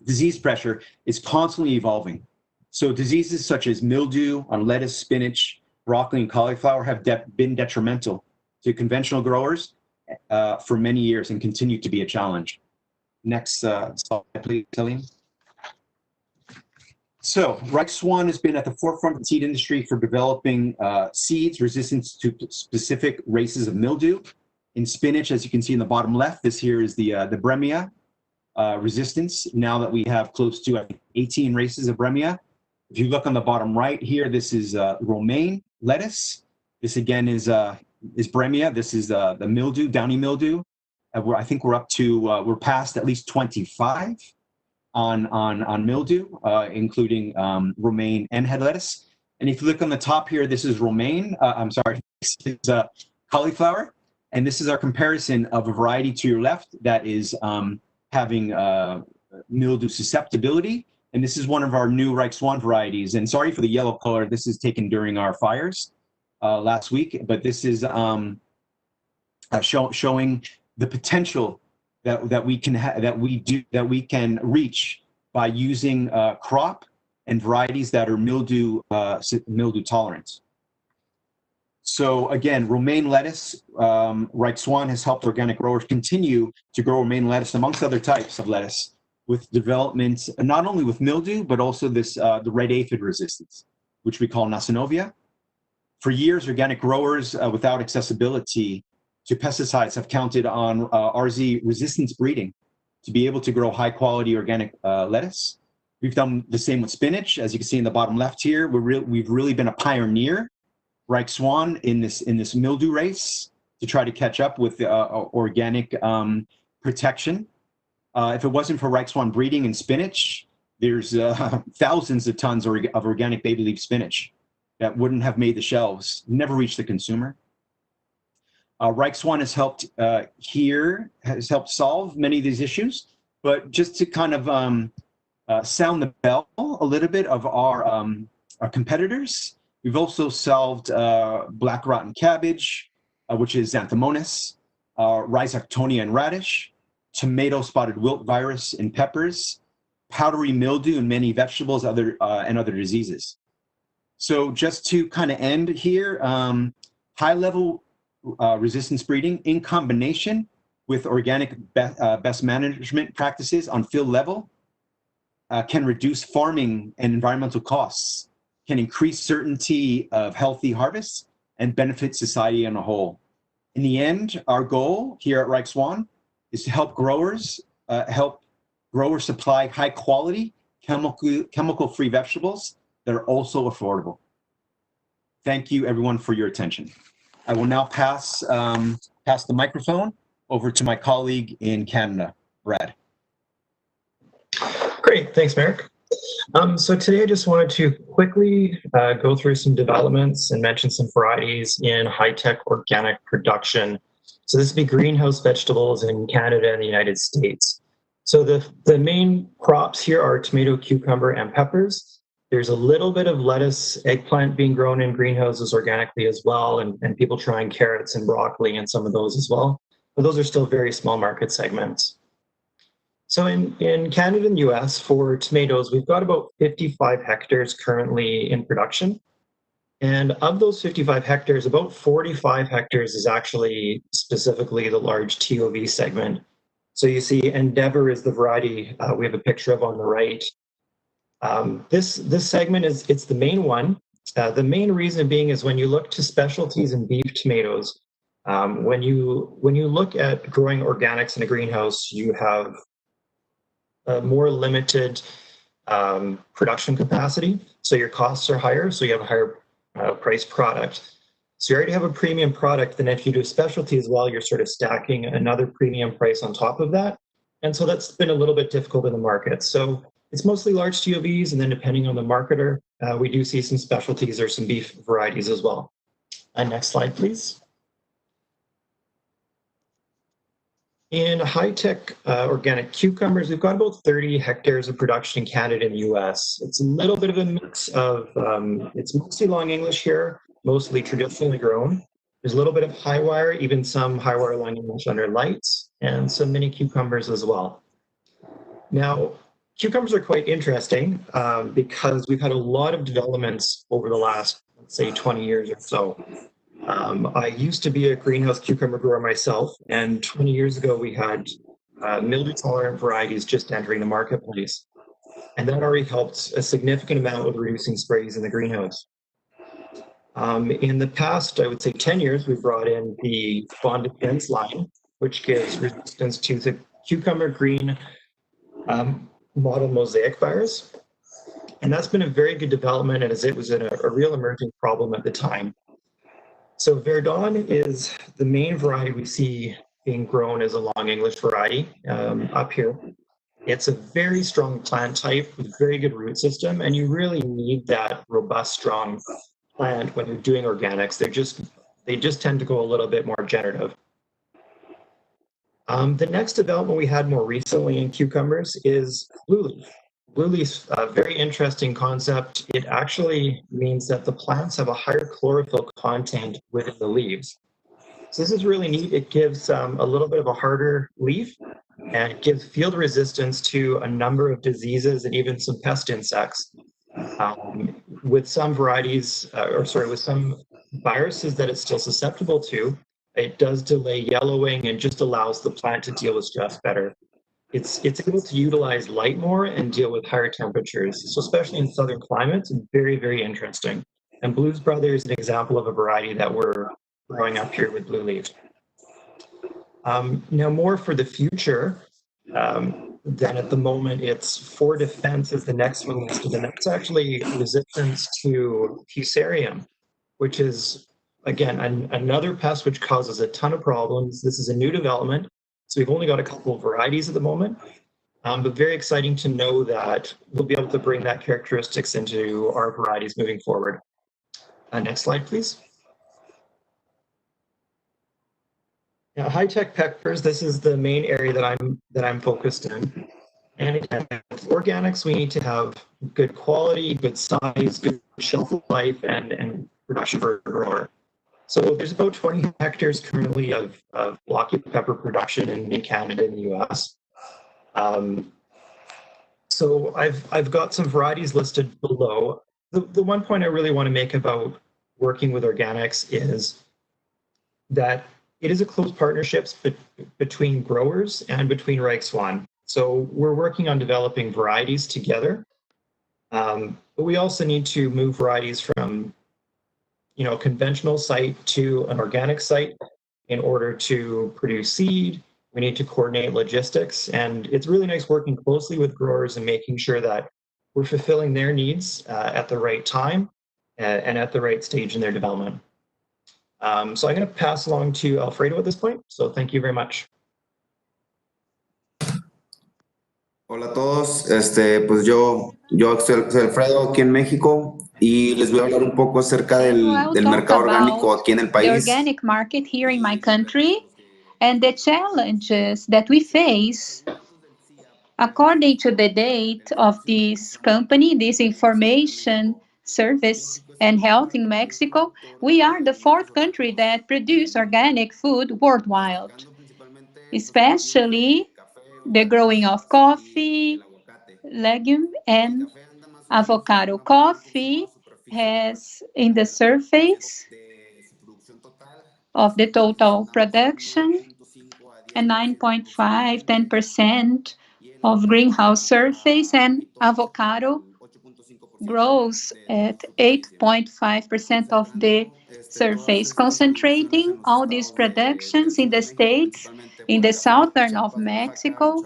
disease pressure is constantly evolving. So diseases such as mildew on lettuce, spinach, broccoli, and cauliflower have been detrimental to conventional growers for many years and continue to be a challenge. Next slide, please, Celine. So Reich Swan has been at the forefront of the seed industry for developing seeds resistant to specific races of mildew. In spinach, as you can see in the bottom left, this here is the Bremia resistance. Now that we have close to 18 races of Bremia. If you look on the bottom right here, this is romaine lettuce. This again is Bremia. This is the mildew, downy mildew. I think we're up to we're past at least 25 on mildew, including romaine and head lettuce. And if you look on the top here, this is romaine. This is cauliflower, and this is our comparison of a variety to your left that is having mildew susceptibility. And this is one of our new Reich Swan varieties. And sorry for the yellow color. This is taken during our fires last week, but this is showing the potential that we can reach by using crop and varieties that are mildew tolerant. So again, romaine lettuce, Reich Swan has helped organic growers continue to grow romaine lettuce amongst other types of lettuce with development not only with mildew but also this the red aphid resistance, which we call Nasonovia. For years, organic growers without accessibility to pesticides have counted on RZ resistance breeding to be able to grow high quality organic lettuce. We've done the same with spinach. As you can see in the bottom left here, we've really been a pioneer, Reich Swan, in this mildew race to try to catch up with organic protection. If it wasn't for Reich Swan breeding in spinach, there's thousands of tons of organic baby leaf spinach that wouldn't have made the shelves, never reached the consumer. Reich Swan has helped solve many of these issues, but just to kind of sound the bell a little bit of our competitors, we've also solved black rotten cabbage, which is Xanthomonas, Rhizoctonia in radish, tomato spotted wilt virus in peppers, powdery mildew in many vegetables, and other diseases. So just to kind of end here, high-level resistance breeding in combination with organic best management practices on field level can reduce farming and environmental costs, can increase certainty of healthy harvests, and benefit society on a whole. In the end, our goal here at Reich Swan is to help growers supply high-quality, chemical-free vegetables that are also affordable. Thank you, everyone, for your attention. I will now pass the microphone over to my colleague in Canada, Brad. Great, thanks, Merrick. So today I just wanted to quickly go through some developments and mention some varieties in high-tech organic production. So this would be greenhouse vegetables in Canada and the United States. So the main crops here are tomato, cucumber, and peppers. There's a little bit of lettuce, eggplant being grown in greenhouses organically as well, and people trying carrots and broccoli and some of those as well. But those are still very small market segments. So in Canada and US, for tomatoes, we've got about 55 hectares currently in production. And of those 55 hectares, about 45 hectares is actually specifically the large TOV segment. So you see Endeavor is the variety we have a picture of on the right. This segment it's the main one. The main reason being is when you look to specialties and beef tomatoes, when you look at growing organics in a greenhouse, you have a more limited production capacity. So your costs are higher, so you have a higher priced product. So you already have a premium product, then if you do specialty as well, you're sort of stacking another premium price on top of that. And so that's been a little bit difficult in the market. So it's mostly large TOVs, and then depending on the marketer, we do see some specialties or some beef varieties as well. Next slide, please. In high-tech organic cucumbers, we've got about 30 hectares of production in Canada and the US. It's a little bit of a mix of, it's mostly long English here, mostly traditionally grown. There's a little bit of high wire, even some high wire long English under lights, and some mini cucumbers as well. Now, cucumbers are quite interesting because we've had a lot of developments over the last, let's say, 20 years or so. I used to be a greenhouse cucumber grower myself, and 20 years ago we had mildew-tolerant varieties just entering the marketplace. And that already helped a significant amount with reducing sprays in the greenhouse. In the past, I would say 10 years, we brought in the Bonded Fence line, which gives resistance to the cucumber green mottled mosaic virus. And that's been a very good development, as it was a real emerging problem at the time. So Verdon is the main variety we see being grown as a long English variety up here. It's a very strong plant type with very good root system, and you really need that robust, strong plant when you're doing organics. They just tend to go a little bit more generative. The next development we had more recently in cucumbers is blue leaf. Blue leaf's a very interesting concept. It actually means that the plants have a higher chlorophyll content within the leaves. So this is really neat. It gives a little bit of a harder leaf, and it gives field resistance to a number of diseases and even some pest insects. With some varieties, with some viruses that it's still susceptible to, it does delay yellowing and just allows the plant to deal with stress better. It's able to utilize light more and deal with higher temperatures. So especially in southern climates, it's very, very interesting. And Blues Brother is an example of a variety that we're growing up here with blue leaf. Now more for the future, then at the moment it's For Defense is the next one listed, and that's actually resistance to Fusarium, which is, again, another pest which causes a ton of problems. This is a new development. So we've only got a couple of varieties at the moment, but very exciting to know that we'll be able to bring that characteristics into our varieties moving forward. Next slide, please. Now, high-tech peppers, this is the main area that I'm focused in. And again, for organics, we need to have good quality, good size, good shelf life, and production for a grower. So there's about 20 hectares currently of blocky pepper production in Canada and the US. So I've got some varieties listed below. The one point I really want to make about working with organics is that it is a close partnership between growers and between Reichswan. So we're working on developing varieties together, but we also need to move varieties from, a conventional site to an organic site in order to produce seed. We need to coordinate logistics, and it's really nice working closely with growers and making sure that we're fulfilling their needs at the right time and at the right stage in their development. So I'm going to pass along to Alfredo at this point. So thank you very much. Hola a todos, pues yo soy Alfredo aquí en México y les voy a hablar un poco acerca del mercado orgánico aquí en el país. The organic market here in my country and the challenges that we face. According to the date of this company, this information service and health in Mexico, we are the 4th country that produce organic food worldwide, especially the growing of coffee, legume, and avocado. Coffee has in the surface of the total production and 9.5–10% of greenhouse surface, and avocado grows at 8.5% of the surface, concentrating all these productions in the states, in the southern of Mexico,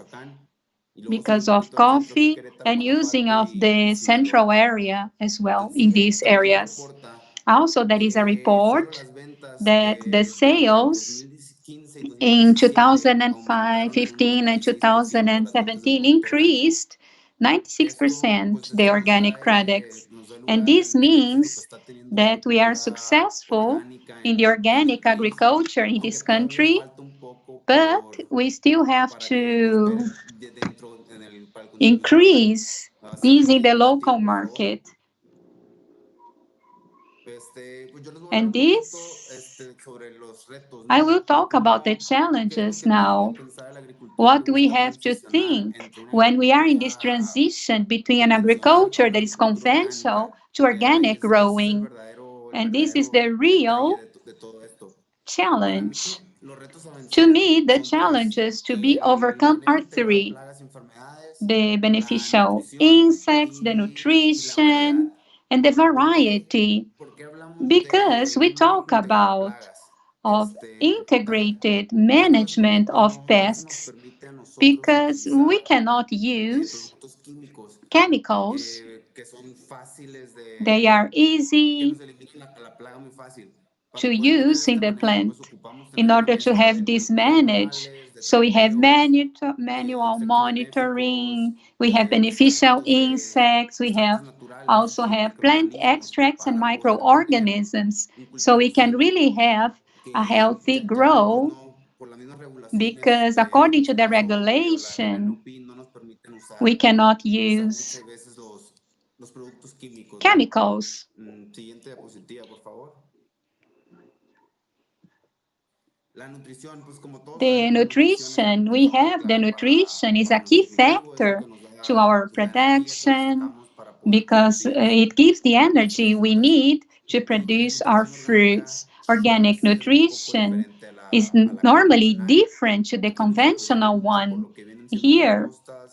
because of coffee, and using of the central area as well in these areas. Also, there is a report that the sales in 2015 and 2017 increased 96% the organic products. And this means that we are successful in the organic agriculture in this country, but we still have to increase these in the local market. And this, I will talk about the challenges now. What we have to think when we are in this transition between an agriculture that is conventional to organic growing. And this is the real challenge. To me, the challenges to be overcome are 3. The beneficial insects, the nutrition, and the variety. Because we talk about integrated management of pests, because we cannot use chemicals. They are easy to use in the plant in order to have this managed. So we have manual monitoring, we have beneficial insects, we also have plant extracts and microorganisms. So we can really have a healthy growth, because according to the regulation, we cannot use chemicals. The nutrition, we have the nutrition is a key factor to our production, because it gives the energy we need to produce our fruits. Organic nutrition is normally different to the conventional one. Here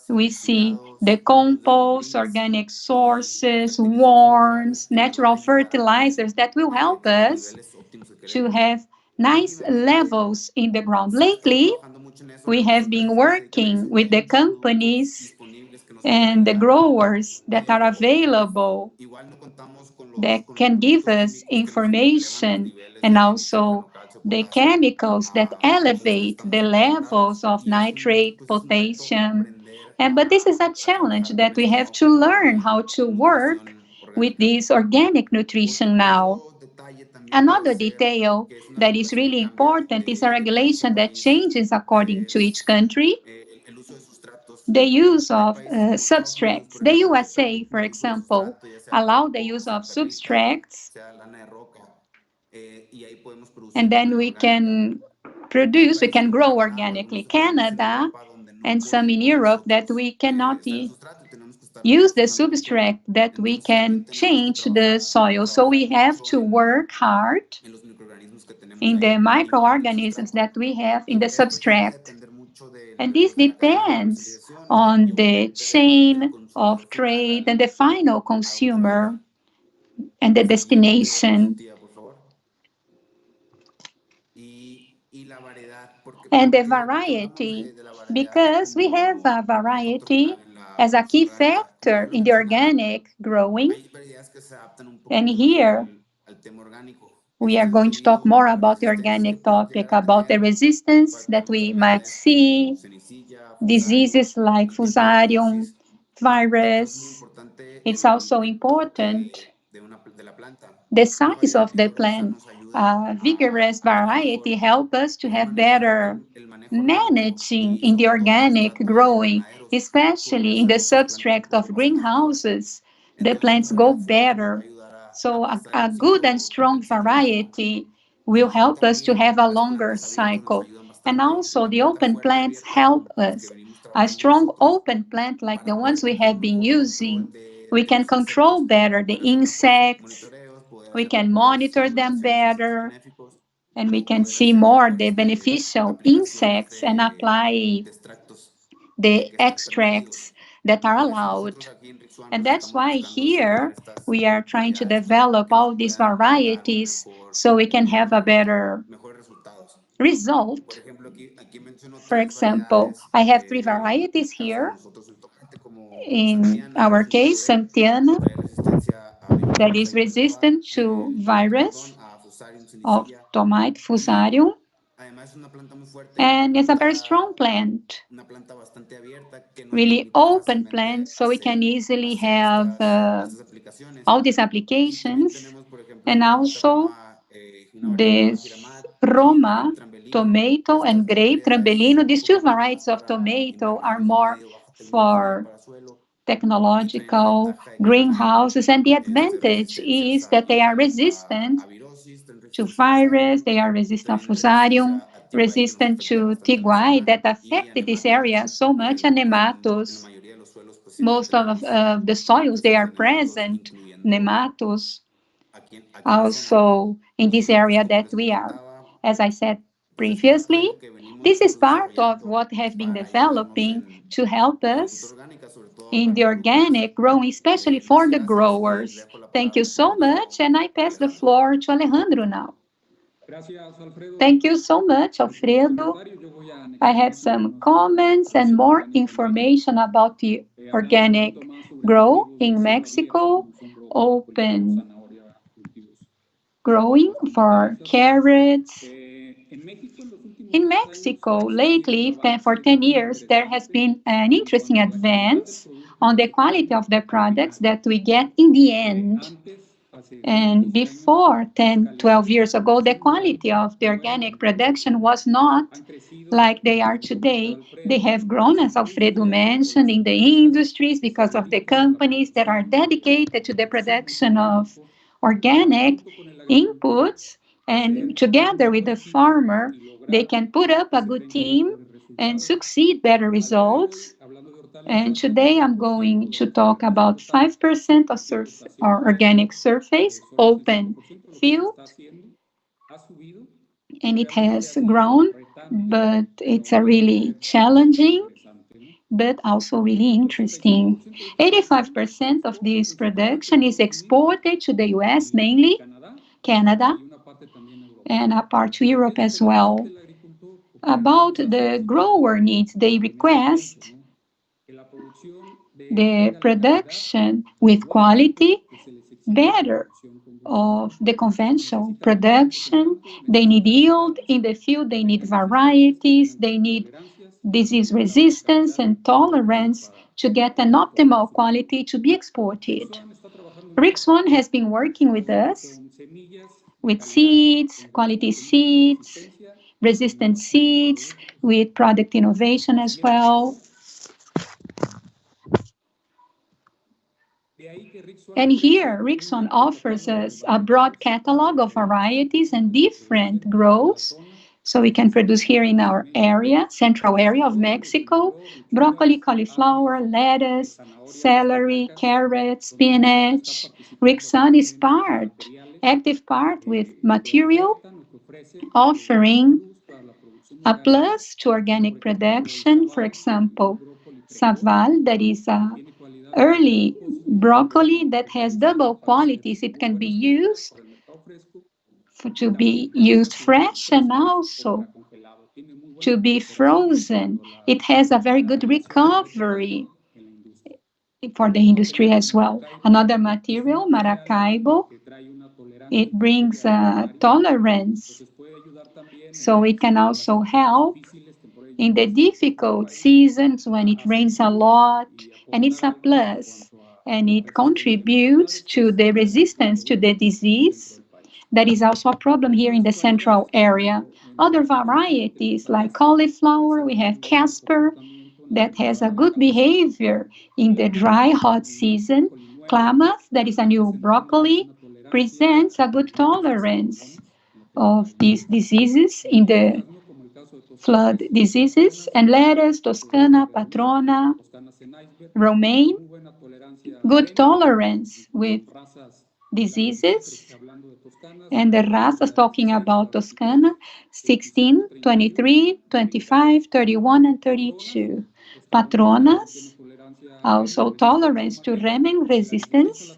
we see the compost, organic sources, worms, natural fertilizers that will help us to have nice levels in the ground. Lately, we have been working with the companies and the growers that are available, that can give us information and also the chemicals that elevate the levels of nitrate, potassium. But this is a challenge that we have to learn how to work with this organic nutrition now. Another detail that is really important is a regulation that changes according to each country. The use of substrates. The USA, for example, allow the use of substrates, and then we can grow organically. Canada and some in Europe that we cannot use the substrate, that we can change the soil. So we have to work hard in the microorganisms that we have in the substrate. And this depends on the chain of trade and the final consumer and the destination. And the variety, because we have a variety as a key factor in the organic growing. And here, we are going to talk more about the organic topic, about the resistance that we might see, diseases like Fusarium virus. It's also important the size of the plant. Vigorous variety help us to have better managing in the organic growing, especially in the substrate of greenhouses. The plants go better. So a good and strong variety will help us to have a longer cycle. And also the open plants help us. A strong open plant like the ones we have been using, we can control better the insects, we can monitor them better, and we can see more the beneficial insects and apply the extracts that are allowed. And that's why here we are trying to develop all these varieties so we can have a better result. For example, I have 3 varieties here. In our case, Santiana, that is resistant to virus of tomate, Fusarium, and it's a very strong plant, really open plant, so we can easily have all these applications. And also this Roma tomato and grape Trambellino. These 2 varieties of tomato are more for technological greenhouses, and the advantage is that they are resistant to virus, they are resistant to Fusarium, resistant to Tiguai that affected this area so much, and nematodes. Most of the soils, they are present, nematodes, also in this area that we are. As I said previously, this is part of what have been developing to help us in the organic growing, especially for the growers. Thank you so much, and I pass the floor to Alejandro now. Thank you so much, Alfredo. I have some comments and more information about the organic grow in Mexico, open growing for carrots. In Mexico, lately, for 10 years, there has been an interesting advance on the quality of the products that we get in the end. And before 10, 12 years ago, the quality of the organic production was not like they are today. They have grown, as Alfredo mentioned, in the industries because of the companies that are dedicated to the production of organic inputs. And together with the farmer, they can put up a good team and succeed better results. And today I'm going to talk about 5% of organic surface, open field. And it has grown, but it's a really challenging, but also really interesting. 85% of this production is exported to the US mainly, Canada, and a part to Europe as well. About the grower needs, they request the production with quality better of the conventional production. They need yield in the field, they need varieties, they need disease resistance and tolerance to get an optimal quality to be exported. RIX1 has been working with us with seeds, quality seeds, resistant seeds, with product innovation as well. And here, RIX1 offers us a broad catalog of varieties and different growths. So we can produce here in our area, central area of Mexico, broccoli, cauliflower, lettuce, celery, carrots, spinach. RIX1 is active part with material, offering a plus to organic production. For example, Saval, that is early broccoli that has double qualities. It can be used to be used fresh and also to be frozen. It has a very good recovery for the industry as well. Another material, Maracaibo, it brings tolerance, so it can also help in the difficult seasons when it rains a lot, and it's a plus, and it contributes to the resistance to the disease. That is also a problem here in the central area. Other varieties like cauliflower, we have Casper, that has a good behavior in the dry, hot season. Klamath, that is a new broccoli, presents a good tolerance of these diseases in the flood diseases. And lettuce, Toscana, Patrona, romaine, good tolerance with diseases. And the razas talking about Toscana, 16, 23, 25, 31, and 32. Patronas, also tolerance to remen resistance,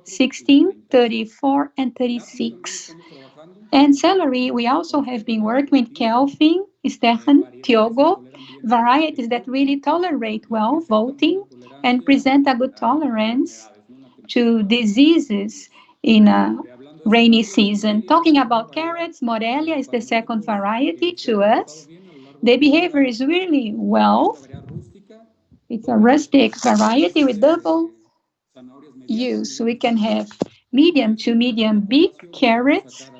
16, 34, and 36. And celery, we also have been working with Kelvin, Stefan, Tiogo, varieties that really tolerate well voting and present a good tolerance to diseases in a rainy season. Talking about carrots, Morelia is the second variety to us. The behavior is really well. It's a rustic variety with double use. We can have medium to medium big carrots,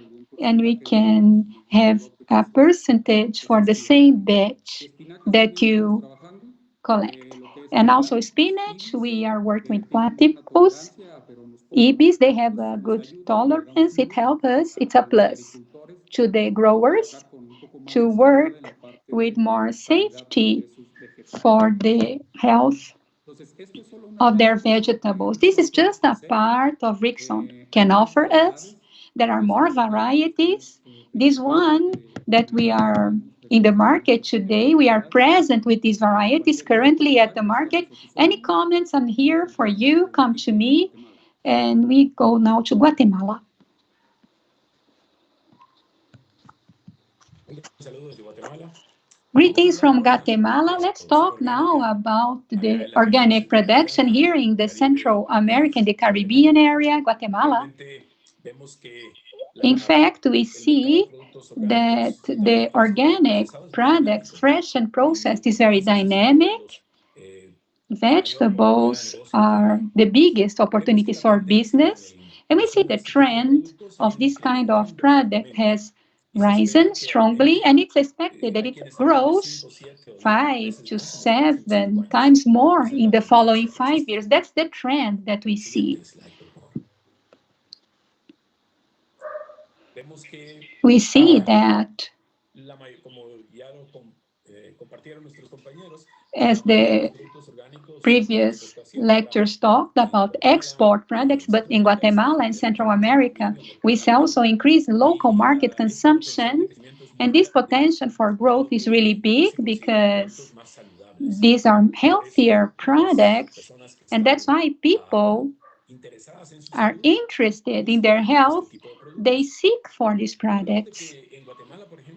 and we can have a percentage for the same batch that you collect. And also spinach, we are working with Platypus. Ibis, they have a good tolerance. It helps us. It's a plus to the growers to work with more safety for the health of their vegetables. This is just a part of RIX1 can offer us. There are more varieties. This one that we are in the market today, we are present with these varieties currently at the market. Any comments? I'm here for you. Come to me. And we go now to Guatemala. Greetings from Guatemala. Let's talk now about the organic production here in the Central American, the Caribbean area, Guatemala. In fact, we see that the organic products, fresh and processed, is very dynamic. Vegetables are the biggest opportunities for business. And we see the trend of this kind of product has risen strongly, and it's expected that it grows 5 to 7 times more in the following 5 years. That's the trend that we see. We see that, as the previous lectures talked about export products, but in Guatemala and Central America, we see also increased local market consumption, and this potential for growth is really big because these are healthier products, and that's why people are interested in their health. They seek for these products.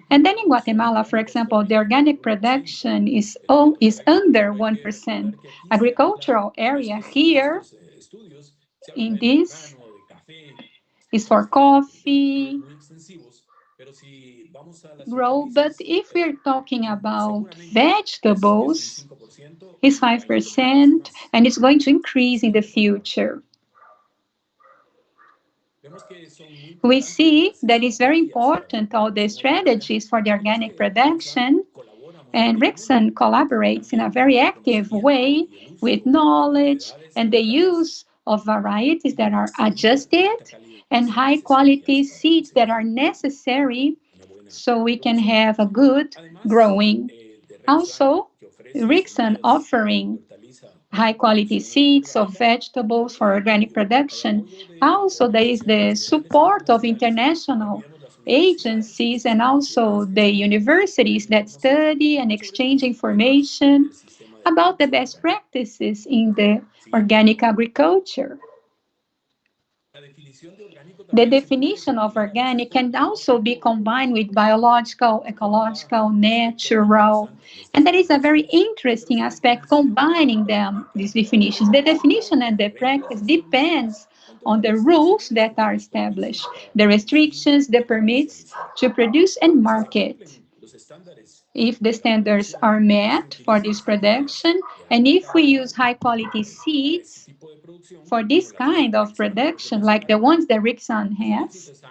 And then in Guatemala, for example, the organic production is under 1%. Agricultural area here in this is for coffee grow, but if we're talking about vegetables, it's 5% and it's going to increase in the future. We see that it's very important, all the strategies for the organic production, and Rickson collaborates in a very active way with knowledge and the use of varieties that are adjusted and high quality seeds that are necessary so we can have a good growing. Also, Rickson offering high quality seeds of vegetables for organic production. Also, there is the support of international agencies and also the universities that study and exchange information about the best practices in the organic agriculture. The definition of organic can also be combined with biological, ecological, natural, and that is a very interesting aspect, combining them, these definitions. The definition and the practice depends on the rules that are established, the restrictions, the permits to produce and market. If the standards are met for this production, and if we use high quality seeds for this kind of production, like the ones that Rickson has,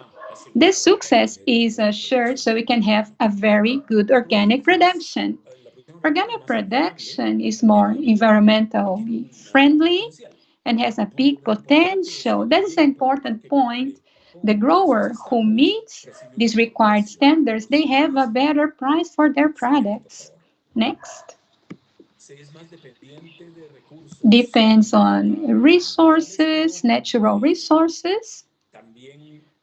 the success is assured so we can have a very good organic production. Organic production is more environmentally friendly and has a big potential. That is an important point. The grower who meets these required standards, they have a better price for their products. Next. Depends on resources, natural resources,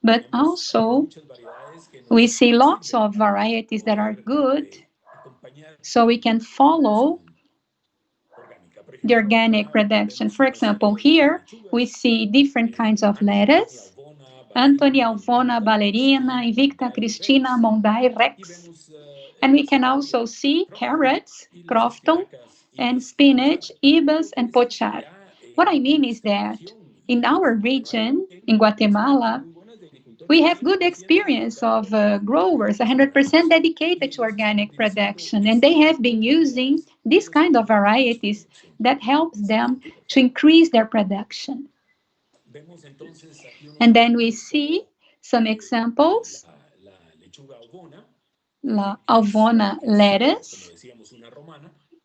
but also we see lots of varieties that are good, so we can follow the organic production. For example, here we see different kinds of lettuce: Anthony, Alvona, Ballerina, Invicta, Cristina, Mondai, Rex. And we can also see carrots, Crofton, and spinach, Ibas, and Pochar. What I mean is that in our region, in Guatemala, we have good experience of growers 100% dedicated to organic production, and they have been using this kind of varieties that helps them to increase their production. And then we see some examples. La Alvona lettuce,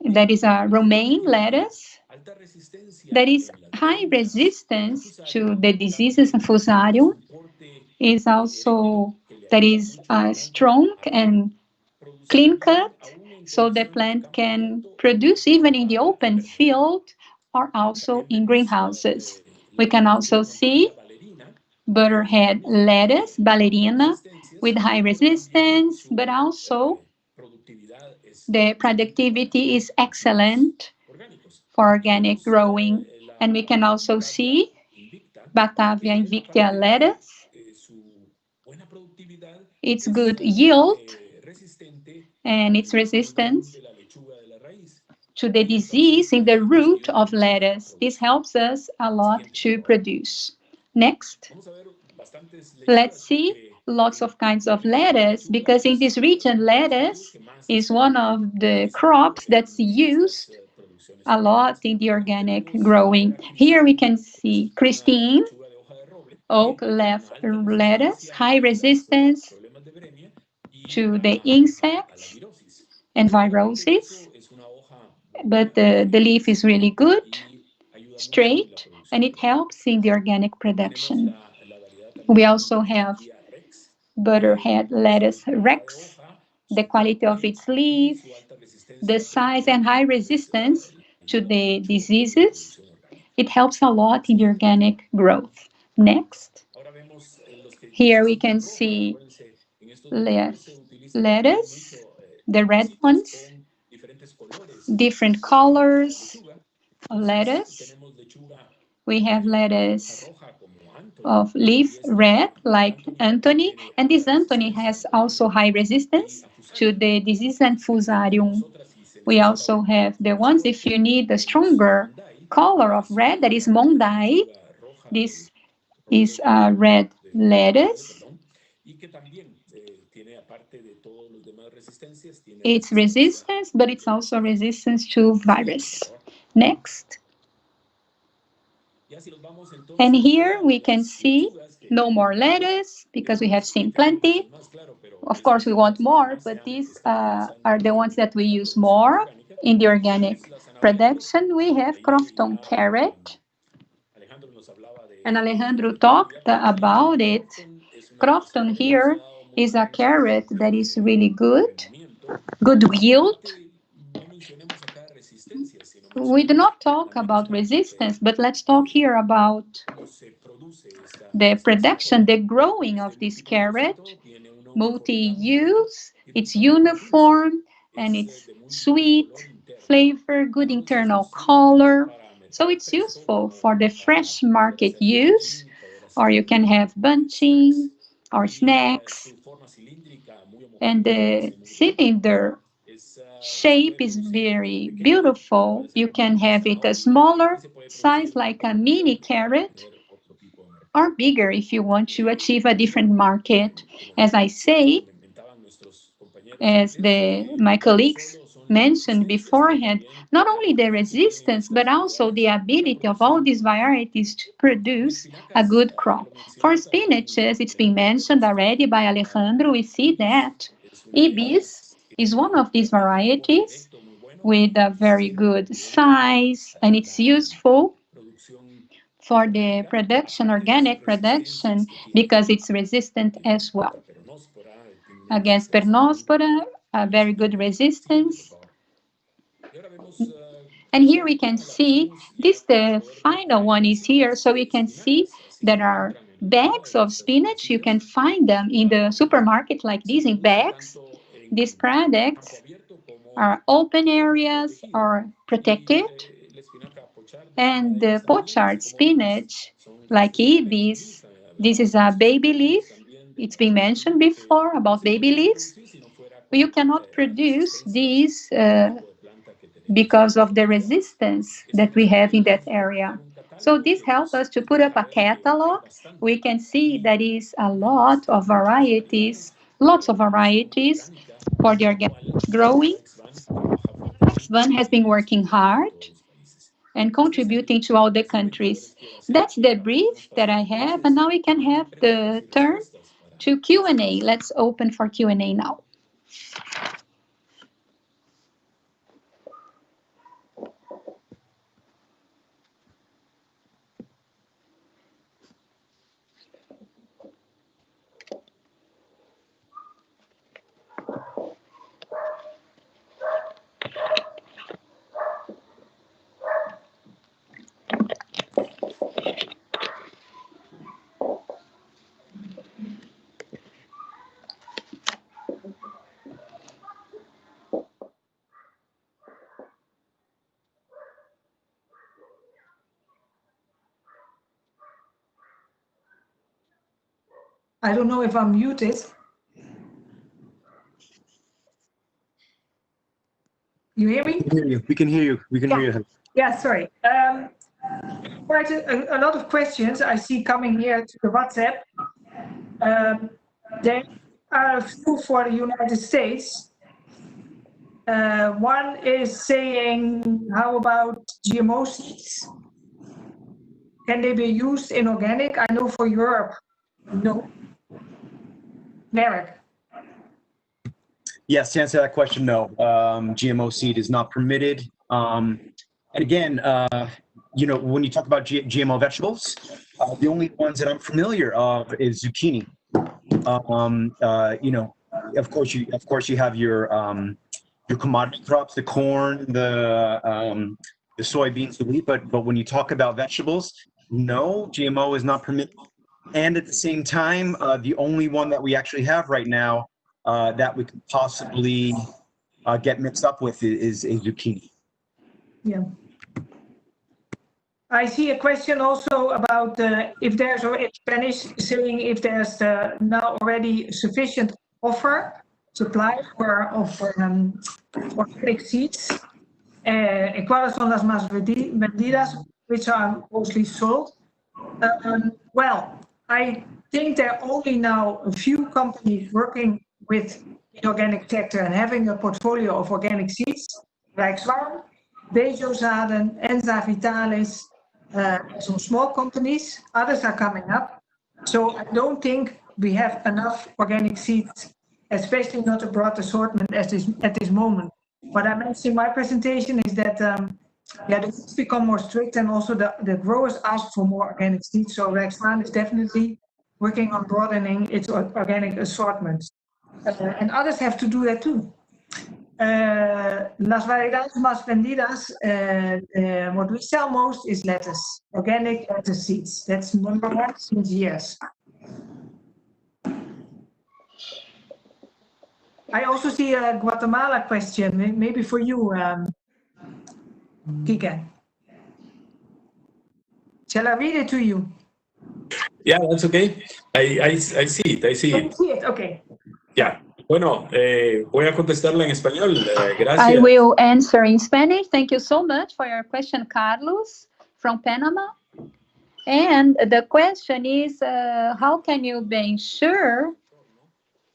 that is a romaine lettuce, that is high resistance to the diseases of Fusarium, is also that is strong and clean cut, so the plant can produce even in the open field or also in greenhouses. We can also see butterhead lettuce, Ballerina, with high resistance, but also the productivity is excellent for organic growing. And we can also see Batavia Invicta lettuce. It's good yield and its resistance to the disease in the root of lettuce. This helps us a lot to produce. Next. Let's see lots of kinds of lettuce, because in this region, lettuce is one of the crops that's used a lot in the organic growing. Here we can see Christine, oak leaf lettuce, high resistance to the insects and viruses, but the leaf is really good, straight, and it helps in the organic production. We also have butterhead lettuce Rex, the quality of its leaf, the size and high resistance to the diseases. It helps a lot in the organic growth. Next. Here we can see lettuce, the red ones, different colors of lettuce. We have lettuce of leaf red, like Anthony, and this Anthony has also high resistance to the disease and Fusarium. We also have the ones, if you need a stronger color of red, that is Mondai. This is a red lettuce. It's resistance, but it's also resistance to virus. Next. And here we can see no more lettuce because we have seen plenty. Of course, we want more, but these are the ones that we use more in the organic production. We have Crofton carrot, and Alejandro talked about it. Crofton here is a carrot that is really good yield. We do not talk about resistance, but let's talk here about the production, the growing of this carrot. Multi-use, it's uniform, and it's sweet, flavor, good internal color. So it's useful for the fresh market use, or you can have bunching or snacks. And the cylinder shape is very beautiful. You can have it a smaller size, like a mini carrot, or bigger if you want to achieve a different market. As I say, as my colleagues mentioned beforehand, not only the resistance, but also the ability of all these varieties to produce a good crop. For spinaches, it's been mentioned already by Alejandro. We see that Ibis is one of these varieties with a very good size, and it's useful for the production, organic production, because it's resistant as well. Against Peronospora, a very good resistance. And here we can see, the final one is here, so we can see there are bags of spinach. You can find them in the supermarket like this, in bags. These products are open areas or protected. And the pochard spinach, like Ibis, this is a baby leaf. It's been mentioned before about baby leaves. You cannot produce these because of the resistance that we have in that area. So this helps us to put up a catalog. We can see that is a lot of varieties, lots of varieties for the organic growing. Svan has been working hard and contributing to all the countries. That's the brief that I have, and now we can have the turn to Q&A. Let's open for Q&A now. I don't know if I'm muted. You hear me? We can hear you. We can hear you. Yeah, sorry. Quite a lot of questions I see coming here to the WhatsApp. There are a few for the United States. One is saying, how about GMO seeds? Can they be used in organic? I know for Europe, no. Merrick. Yes, to answer that question, no. GMO seed is not permitted. And again, you know, when you talk about GMO vegetables, the only ones that I'm familiar of is zucchini. You know, of course you have your commodity crops, the corn, the soybeans, the wheat. But when you talk about vegetables, no, GMO is not permitted. And at the same time, the only one that we actually have right now that we could possibly get mixed up with is a zucchini. Yeah. I see a question also about if there's, or in Spanish, saying if there's now already sufficient supply of organic seeds. ¿Cuáles son las más vendidas? Which are mostly sold? Well, I think there are only now a few companies working with the organic sector and having a portfolio of organic seeds, like Swarm, Bejozaden, Enza Vitalis, some small companies. Others are coming up. So I don't think we have enough organic seeds, especially not a broad assortment at this moment. What I mentioned in my presentation is that the seeds become more strict, and also the growers ask for more organic seeds. So Rijkswaan is definitely working on broadening its organic assortment. And others have to do that too. Las variedades más vendidas, what we sell most is lettuce, organic lettuce seeds. That's number one since years. I also see a Guatemala question, maybe for you, Kike. Shall I read it to you? Yeah, that's okay. I see it. I see Oh, it. you see it? Okay. Yeah. Bueno, voy a contestarla en español. Gracias. I will answer in Spanish. Thank you so much for your question, Carlos from Panama. And the question is, how can you be sure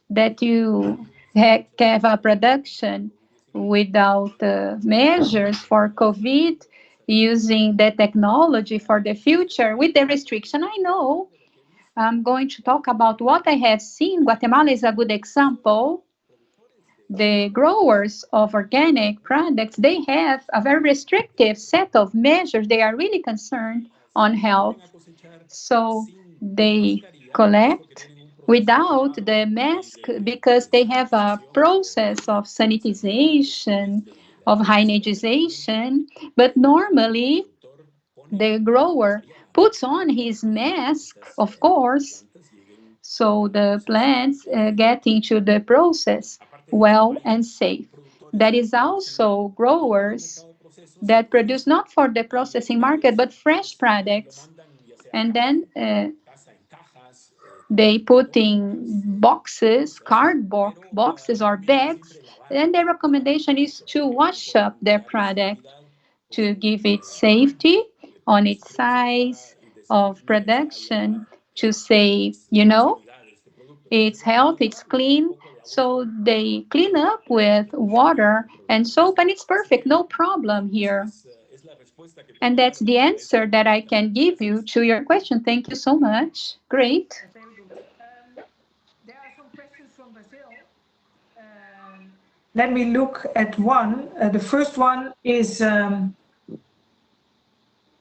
that you have a production without measures for COVID, using the technology for the future with the restriction? I know I'm going to talk about what I have seen. Guatemala is a good example. The growers of organic products, they have a very restrictive set of measures. They are really concerned on health. So they collect without the mask because they have a process of sanitization, of hygienization. But normally, the grower puts on his mask, of course, so the plants get into the process well and safe. There is also growers that produce not for the processing market, but fresh products. And then they put in boxes, cardboard boxes or bags, and the recommendation is to wash up their product to give it safety on its size of production, to say, it's health, it's clean. So they clean up with water and soap, and it's perfect, no problem here. And that's the answer that I can give you to your question. Thank you so much. Great. Very good. There are some questions from Brazil. Let me look at one. The first one is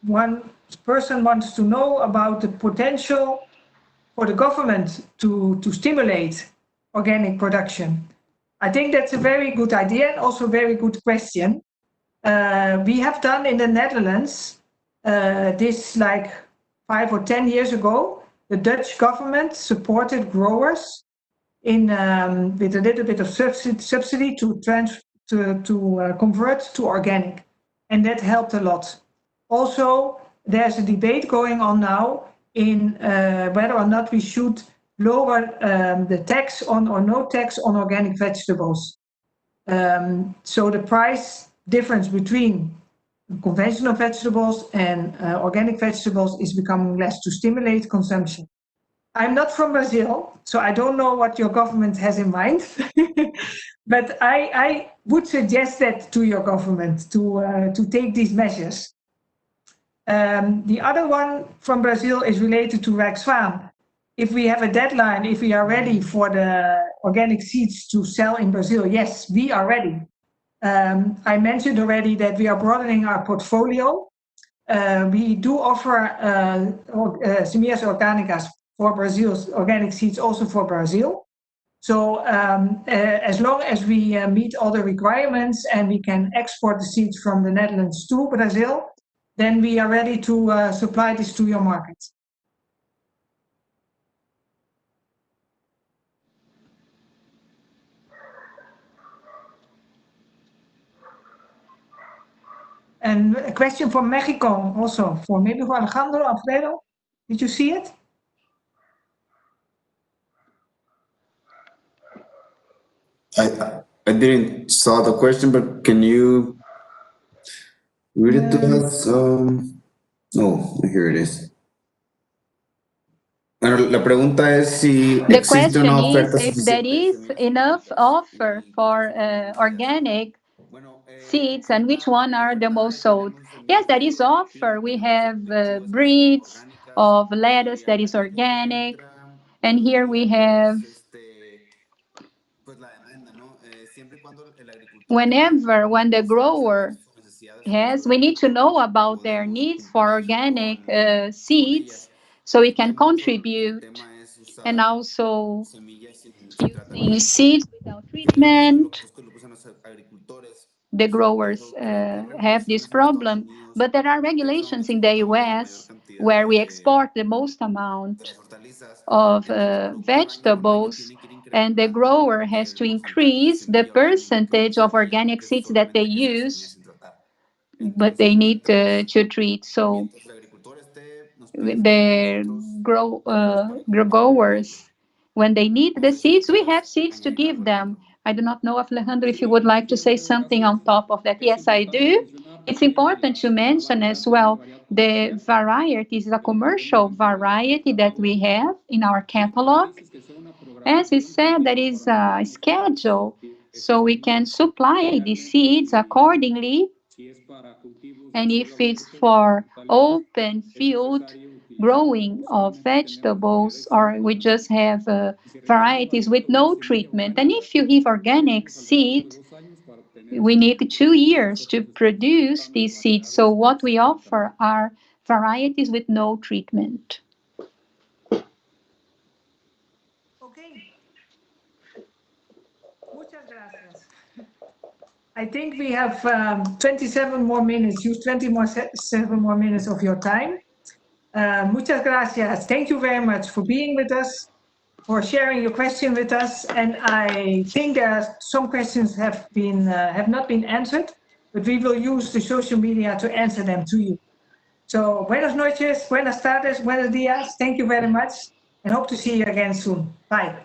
one person wants to know about the potential for the government to stimulate organic production. I think that's a very good idea and also a very good question. We have done in the Netherlands this like 5 or 10 years ago. The Dutch government supported growers in with a little bit of subsidy to convert to organic, and that helped a lot. Also, there's a debate going on now in whether or not we should lower the tax on or no tax on organic vegetables. So the price difference between conventional vegetables and organic vegetables is becoming less to stimulate consumption. I'm not from Brazil, so I don't know what your government has in mind, but I would suggest that to your government to take these measures. The other one from Brazil is related to Rijkswaan. If we have a deadline, if we are ready for the organic seeds to sell in Brazil, yes, we are ready. I mentioned already that we are broadening our portfolio. We do offer Semillas Orgânicas for Brazil's organic seeds, also for Brazil. So as long as we meet all the requirements and we can export the seeds from the Netherlands to Brazil, then we are ready to supply this to your market. And a question from Mexico also, for maybe for Alejandro, Alfredo. Did you see it? I didn't saw the question, but can you read it to us? No, here it is. Bueno, la pregunta es si The existe question una is oferta if there suficiente. is enough offer for organic seeds and which one are the most sold. Yes, there is offer. We have breeds of lettuce that is organic, and here we have, when the grower has, we need to know about their needs for organic seeds so we can contribute, and also using seeds without treatment. The growers have this problem, but there are regulations in the US where we export the most amount of vegetables, and the grower has to increase the percentage of organic seeds that they use, but they need to treat. So the growers, when they need the seeds, we have seeds to give them. I do not know if Alejandro, if you would like to say something on top of that. Yes, I do. It's important to mention as well the varieties, the commercial variety that we have in our catalog. As he said, there is a schedule, so we can supply the seeds accordingly. And if it's for open field growing of vegetables, or we just have varieties with no treatment. And if you give organic seed, we need 2 years to produce these seeds. So what we offer are varieties with no treatment. Okay. Muchas gracias. I think we have 27 more minutes. Use 27 more minutes of your time. Muchas gracias. Thank you very much for being with us, for sharing your question with us. And I think there are some questions have not been answered, but we will use the social media to answer them to you. So buenas noches, buenas tardes, buenos días. Thank you very much, and hope to see you again soon. Bye.